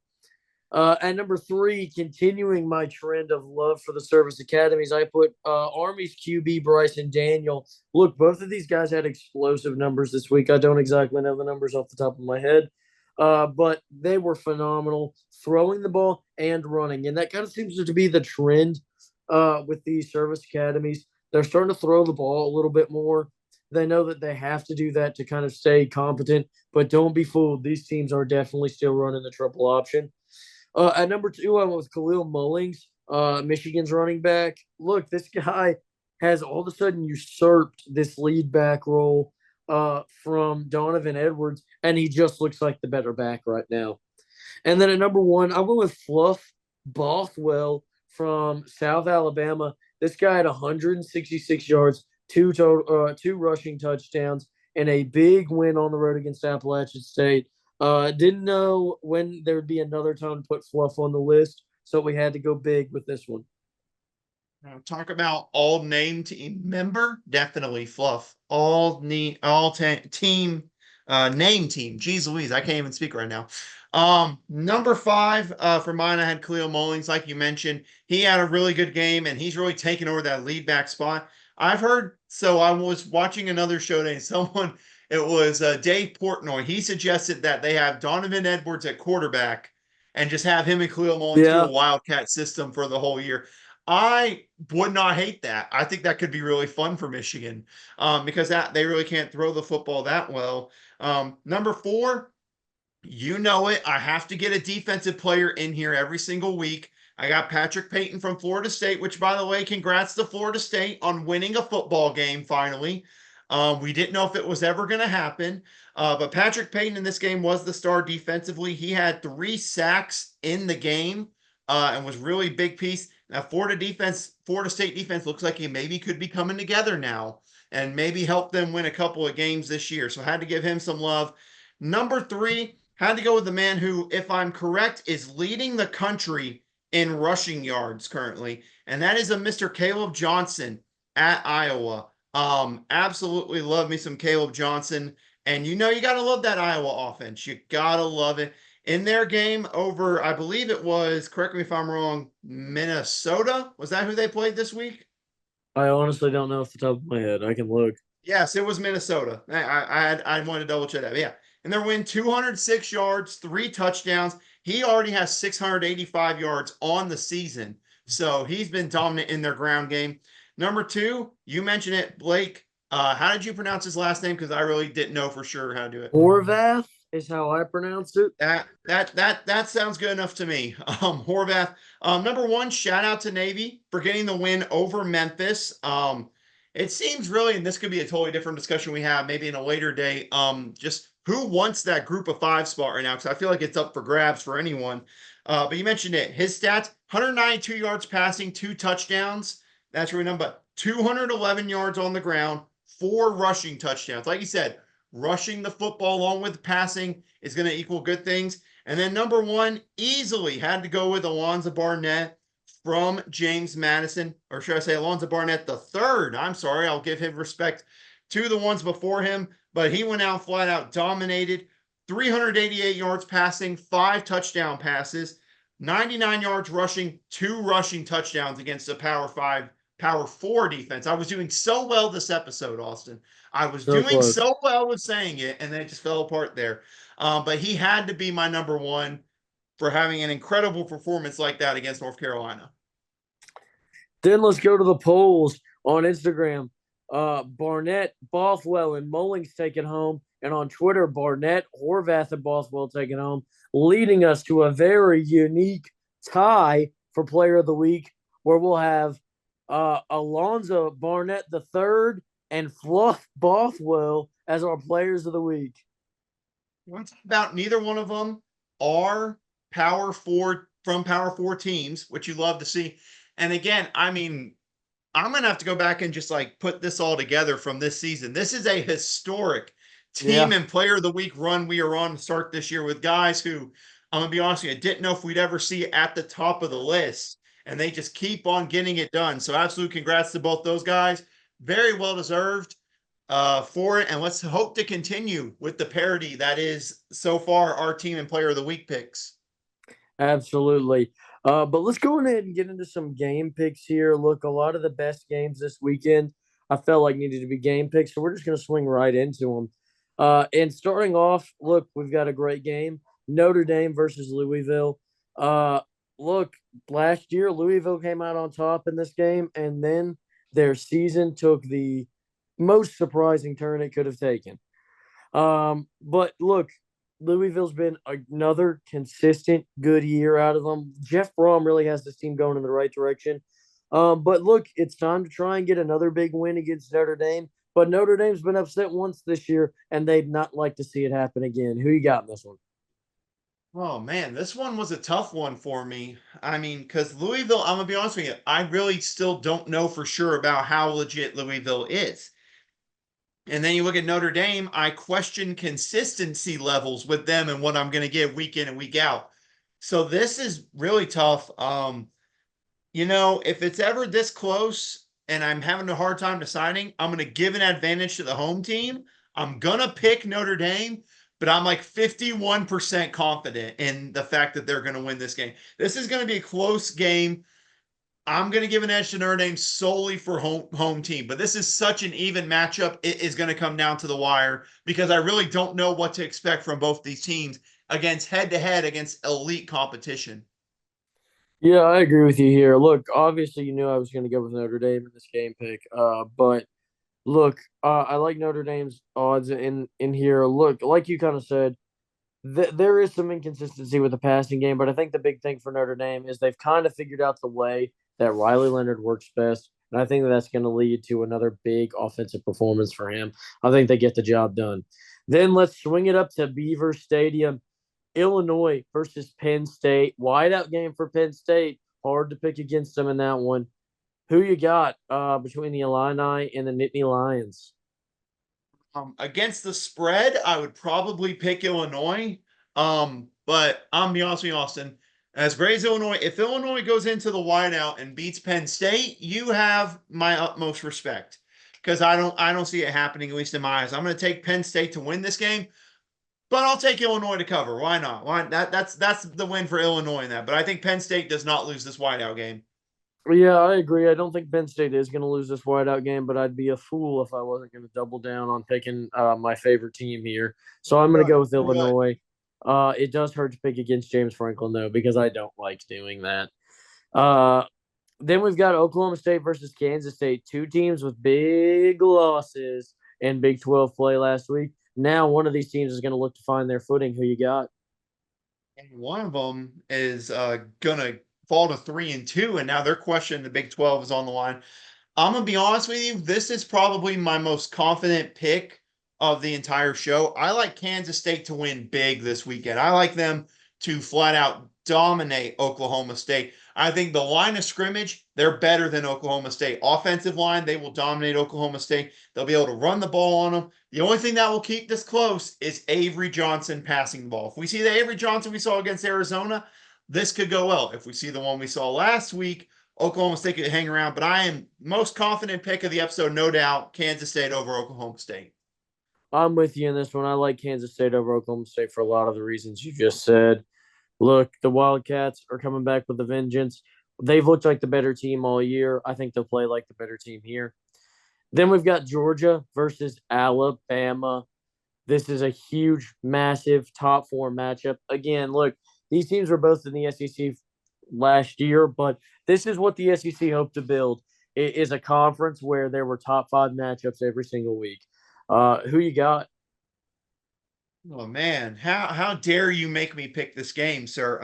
Speaker 1: At number 3, continuing my trend of love for the service academies, I put Army's QB Bryson Daniel. Look, both of these guys had explosive numbers this week. I don't exactly know the numbers off the top of my head, but they were phenomenal throwing the ball and running. And that kind of seems to be the trend with these service academies. They're starting to throw the ball a little bit more. They know that they have to do that to kind of stay competent, but don't be fooled. These teams are definitely still running the triple option. At number 2, I went with Khalil Mullings, Michigan's running back. Look, this guy has all of a sudden usurped this lead back role from Donovan Edwards, and he just looks like the better back right now. And then at number 1, I went with Fluff Bothwell from South Alabama. This guy had 166 yards, two rushing touchdowns, and a big win on the road against Appalachian State. Didn't know when there would be another time to put Fluff on the list, so we had to go big with this one.
Speaker 2: Now, talk about all name team member, definitely Fluff. Team name team. Jeez Louise, I can't even speak right now. Number 5 for mine, I had Khalil Mullings, like you mentioned. He had a really good game, and he's really taken over that lead back spot. I've heard. So I was watching another show today. Someone, it was Dave Portnoy. He suggested that they have Donovan Edwards at quarterback and just have him and Khalil Mullings do a
Speaker 1: Yeah,
Speaker 2: wildcat system for the whole year. I would not hate that. I think that could be really fun for Michigan because that they really can't throw the football that well. Number 4, you know it. I have to get a defensive player in here every single week. I got Patrick Payton from Florida State, which, by the way, congrats to Florida State on winning a football game finally. We didn't know if it was ever going to happen, but Patrick Payton in this game was the star defensively. He had 3 sacks in the game and was really big piece. Now, Florida State defense looks like he maybe could be coming together now and maybe help them win a couple of games this year. So I had to give him some love. Number 3, had to go with the man who, if I'm correct, is leading the country in rushing yards currently, and that is a Mr. Caleb Johnson at Iowa. Absolutely love me some Caleb Johnson, and you gotta love that Iowa offense. You gotta love it. In their game over, I believe it was, correct me if I'm wrong, Minnesota. Was that who they played this week?
Speaker 1: I honestly don't know off the top of my head. I can look.
Speaker 2: Yes, it was Minnesota. I wanted to double check that. But yeah, and they're winning 206 yards, 3 touchdowns. He already has 685 yards on the season, so he's been dominant in their ground game. Number 2, you mentioned it, Blake. How did you pronounce his last name? Because I really didn't know for sure how to do it.
Speaker 1: Horvath is how I pronounce it.
Speaker 2: That sounds good enough to me. Horvath. Number 1, shout out to Navy for getting the win over Memphis. It seems really, and this could be a totally different discussion we have maybe in a later day. Just who wants that group of 5 spot right now? Because I feel like it's up for grabs for anyone. But you mentioned it. His stats: 192 yards passing, 2 touchdowns. That's really number 211 yards on the ground, 4 rushing touchdowns. Like you said, rushing the football along with passing is going to equal good things. And then number 1, easily had to go with Alonzo Barnett from James Madison, or should I say Alonzo Barnett the third. I'm sorry, I'll give him respect to the ones before him, but he went out flat out, dominated. 388 yards passing, 5 touchdown passes, 99 yards rushing, 2 rushing touchdowns against a Power 4 defense. I was doing so well this episode, Austin. I was
Speaker 1: So
Speaker 2: doing
Speaker 1: close.
Speaker 2: so well with saying it, and then it just fell apart there. But he had to be my number 1 for having an incredible performance like that against North Carolina.
Speaker 1: Then let's go to the polls on Instagram. Barnett, Bothwell, and Mullings taking home. And on Twitter, Barnett, Horvath, and Bothwell taking home, leading us to a very unique tie for Player of the Week, where we'll have Alonzo Barnett the third and Fluff Bothwell as our Players of the Week.
Speaker 2: What's about neither one of them are Power Four from Power Four teams, which you love to see. And again, I mean, I'm gonna have to go back and just like put this all together from this season. This is a historic
Speaker 1: Yeah.
Speaker 2: team and player of the week run we are on to start this year with guys who I'm gonna be honest with you, I didn't know if we'd ever see at the top of the list, and they just keep on getting it done. So absolute congrats to both those guys. Very well deserved for it, and let's hope to continue with the parity that is so far our team and player of the week picks.
Speaker 1: Absolutely. But let's go ahead and get into some game picks here. Look, a lot of the best games this weekend I felt like needed to be game picks, so we're just going to swing right into them. And starting off, look, we've got a great game: Notre Dame versus Louisville. Uh, look, last year Louisville came out on top in this game, and then their season took the most surprising turn it could have taken. But look, Louisville's been another consistent good year out of them. Jeff Brom really has this team going in the right direction. But look, it's time to try and get another big win against Notre Dame. But Notre Dame's been upset once this year, and they'd not like to see it happen again. Who you got in this one?
Speaker 2: Oh man, this one was a tough one for me. I mean, because Louisville, I'm gonna be honest with you, I really still don't know for sure about how legit Louisville is. And then you look at Notre Dame, I question consistency levels with them and what I'm gonna get week in and week out. So this is really tough. If it's ever this close and I'm having a hard time deciding, I'm going to give an advantage to the home team. I'm going to pick Notre Dame, but I'm like 51% confident in the fact that they're going to win this game. This is going to be a close game. I'm going to give an edge to Notre Dame solely for home team, but this is such an even matchup. It is going to come down to the wire because I really don't know what to expect from both these teams against head to head against elite competition.
Speaker 1: Yeah, I agree with you here. Look, obviously, you knew I was going to go with Notre Dame in this game pick. But look, I like Notre Dame's odds in here. Look, like you kind of said, there is some inconsistency with the passing game, but I think the big thing for Notre Dame is they've kind of figured out the way that Riley Leonard works best. And I think that's going to lead to another big offensive performance for him. I think they get the job done. Then let's swing it up to Beaver Stadium. Illinois versus Penn State. Wideout game for Penn State. Hard to pick against them in that one. Who you got between the Illini and the Nittany Lions?
Speaker 2: Against the spread, I would probably pick Illinois. But I'm be honest with you, Austin. As great as Illinois, if Illinois goes into the whiteout and beats Penn State, you have my utmost respect because I don't see it happening, at least in my eyes. I'm going to take Penn State to win this game, but I'll take Illinois to cover. Why not? That's the win for Illinois in that. But I think Penn State does not lose this whiteout game.
Speaker 1: Yeah, I agree. I don't think Penn State is going to lose this whiteout game, but I'd be a fool if I wasn't going to double down on picking my favorite team here. So I'm going to go
Speaker 2: Right.
Speaker 1: with Illinois. It does hurt to pick against James Franklin, though, because I don't like doing that. Uh, then we've got Oklahoma State versus Kansas State, two teams with big losses in Big 12 play last week. Now one of these teams is going to look to find their footing. Who you got?
Speaker 2: And one of them is gonna fall to 3-2, and now they're questioning the Big 12 is on the line. I'm gonna be honest with you. This is probably my most confident pick of the entire show. I like Kansas State to win big this weekend. I like them to flat out dominate Oklahoma State. I think the line of scrimmage, they're better than Oklahoma State. Offensive line, they will dominate Oklahoma State. They'll be able to run the ball on them. The only thing that will keep this close is Avery Johnson passing the ball. If we see the Avery Johnson we saw against Arizona, this could go well. If we see the one we saw last week, Oklahoma State could hang around, but I am most confident pick of the episode, no doubt, Kansas State over Oklahoma State.
Speaker 1: I'm with you in this one. I like Kansas State over Oklahoma State for a lot of the reasons you just said. Look, the Wildcats are coming back with a vengeance. They've looked like the better team all year. I think they'll play like the better team here. Then we've got Georgia versus Alabama. This is a huge, massive top four matchup. Again, look, these teams were both in the SEC last year, but this is what the SEC hoped to build. is a conference where there were top five matchups every single week. Who you got?
Speaker 2: Oh man, how dare you make me pick this game, sir?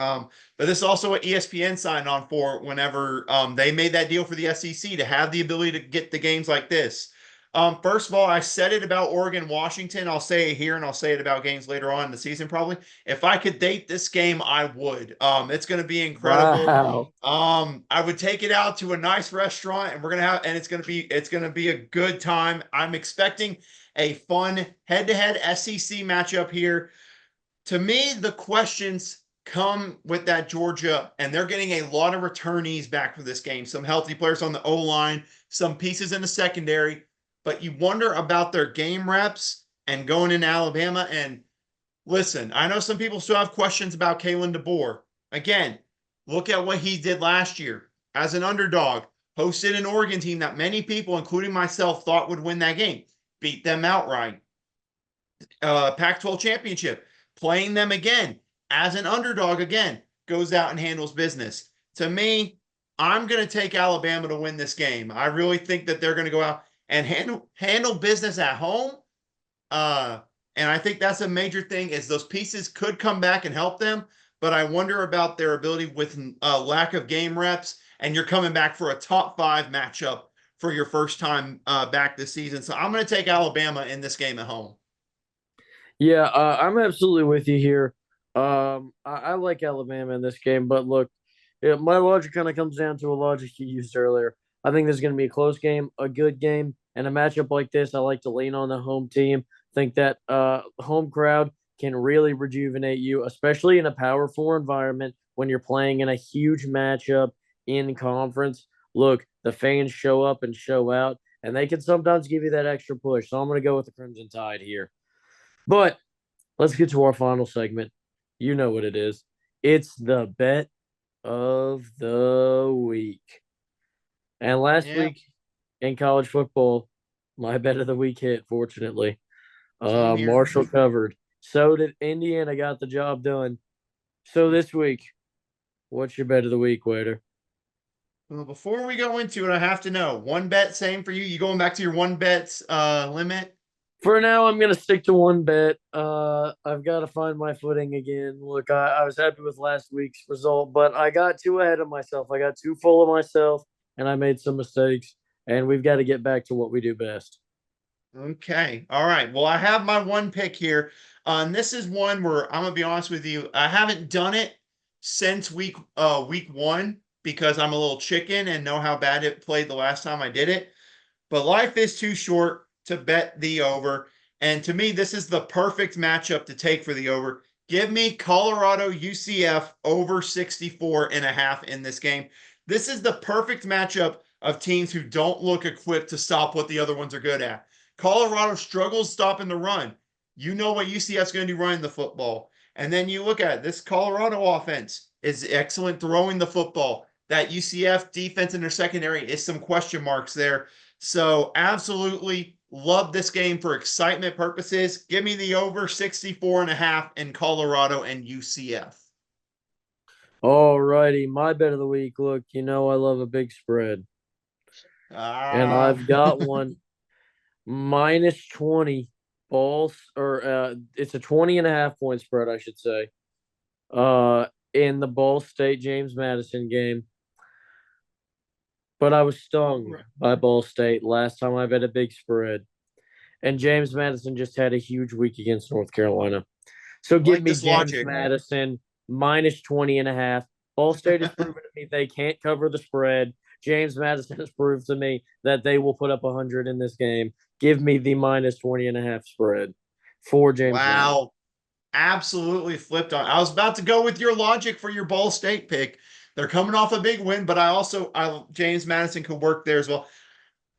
Speaker 2: But this is also what ESPN signed on for whenever they made that deal for the SEC to have the ability to get the games like this. First of all, I said it about Oregon, Washington. I'll say it here, and I'll say it about games later on in the season. Probably, if I could date this game, I would. It's going to be incredible.
Speaker 1: Wow.
Speaker 2: I would take it out to a nice restaurant, and and it's gonna be a good time. I'm expecting a fun head-to-head SEC matchup here. To me, the questions come with that Georgia, and they're getting a lot of returnees back for this game. Some healthy players on the O line, some pieces in the secondary, but you wonder about their game reps and going in Alabama. And listen, I know some people still have questions about Kalen DeBoer. Again, look at what he did last year as an underdog, hosted an Oregon team that many people, including myself, thought would win that game, beat them outright. Pac-12 championship, playing them again as an underdog again, goes out and handles business. To me, I'm going to take Alabama to win this game. I really think that they're going to go out and handle business at home. Uh, and I think that's a major thing is those pieces could come back and help them, but I wonder about their ability with lack of game reps, and you're coming back for a top five matchup for your first time back this season. So I'm going to take Alabama in this game at home.
Speaker 1: Yeah, I'm absolutely with you here. I like Alabama in this game, but look, yeah, my logic kind of comes down to a logic you used earlier. I think this is going to be a close game, a good game, and a matchup like this. I like to lean on the home team. Think that home crowd can really rejuvenate you, especially in a Power Four environment when you're playing in a huge matchup in conference. Look, the fans show up and show out, and they can sometimes give you that extra push. So I'm going to go with the Crimson Tide here. But let's get to our final segment. You know what it is. It's the bet of the week. And last
Speaker 2: Yeah,
Speaker 1: week in college football, my bet of the week hit, fortunately.
Speaker 2: same here.
Speaker 1: Marshall covered. So did Indiana, got the job done. So this week, what's your bet of the week, Waiter?
Speaker 2: Well, before we go into it, I have to know one bet, same for you. You going back to your one bets limit?
Speaker 1: For now, I'm gonna stick to one bet. I've got to find my footing again. Look, I was happy with last week's result, but I got too ahead of myself. I got too full of myself, and I made some mistakes. And we've got to get back to what we do best.
Speaker 2: Okay. All right. Well, I have my one pick here. And this is one where I'm gonna be honest with you. I haven't done it since week one because I'm a little chicken and know how bad it played the last time I did it. But life is too short to bet the over. And to me, this is the perfect matchup to take for the over. Give me Colorado UCF over 64 and a half in this game. This is the perfect matchup of teams who don't look equipped to stop what the other ones are good at. Colorado struggles stopping the run. You know what UCF's going to do running the football. And then you look at it, this Colorado offense is excellent throwing the football. That UCF defense in their secondary is some question marks there. So absolutely love this game for excitement purposes. Give me the over 64 and a half in Colorado and UCF.
Speaker 1: All righty, my bet of the week. Look, you know I love a big spread, and
Speaker 2: Ah,
Speaker 1: I've got one minus 20 balls, or it's a 20 and a half point spread, I should say. In the Ball State James Madison game. But I was stung by Ball State last time I bet a big spread. And James Madison just had a huge week against North Carolina. So
Speaker 2: I
Speaker 1: give
Speaker 2: like
Speaker 1: me
Speaker 2: this
Speaker 1: James
Speaker 2: logic.
Speaker 1: Madison minus 20 and a half. Ball State has proven to me they can't cover the spread. James Madison has proved to me that they will put up 100 in this game. Give me the minus 20 and a half spread for James Madison.
Speaker 2: Wow. Absolutely flipped on. I was about to go with your logic for your Ball State pick. They're coming off a big win, but I James Madison could work there as well.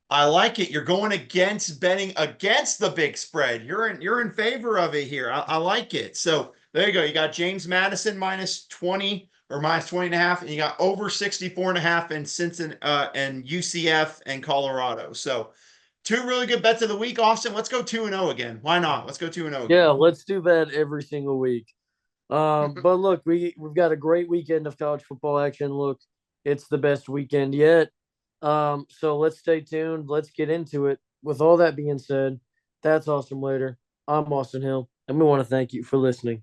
Speaker 2: I like it. You're going against betting against the big spread. You're in favor of it here. I like it. So there you go. You got James Madison minus 20 or minus 20 and a half, and you got over 64 and a half in Cincinnati and UCF and Colorado. So two really good bets of the week, Austin. Let's go 2-0 again. Why not? Let's go 2-0
Speaker 1: Yeah,
Speaker 2: again.
Speaker 1: let's do that every single week. But look, we've got a great weekend of college football action. Look, it's the best weekend yet. So let's stay tuned. Let's get into it. With all that being said, that's Awesome Later. I'm Austin Hill, and we want to thank you for listening.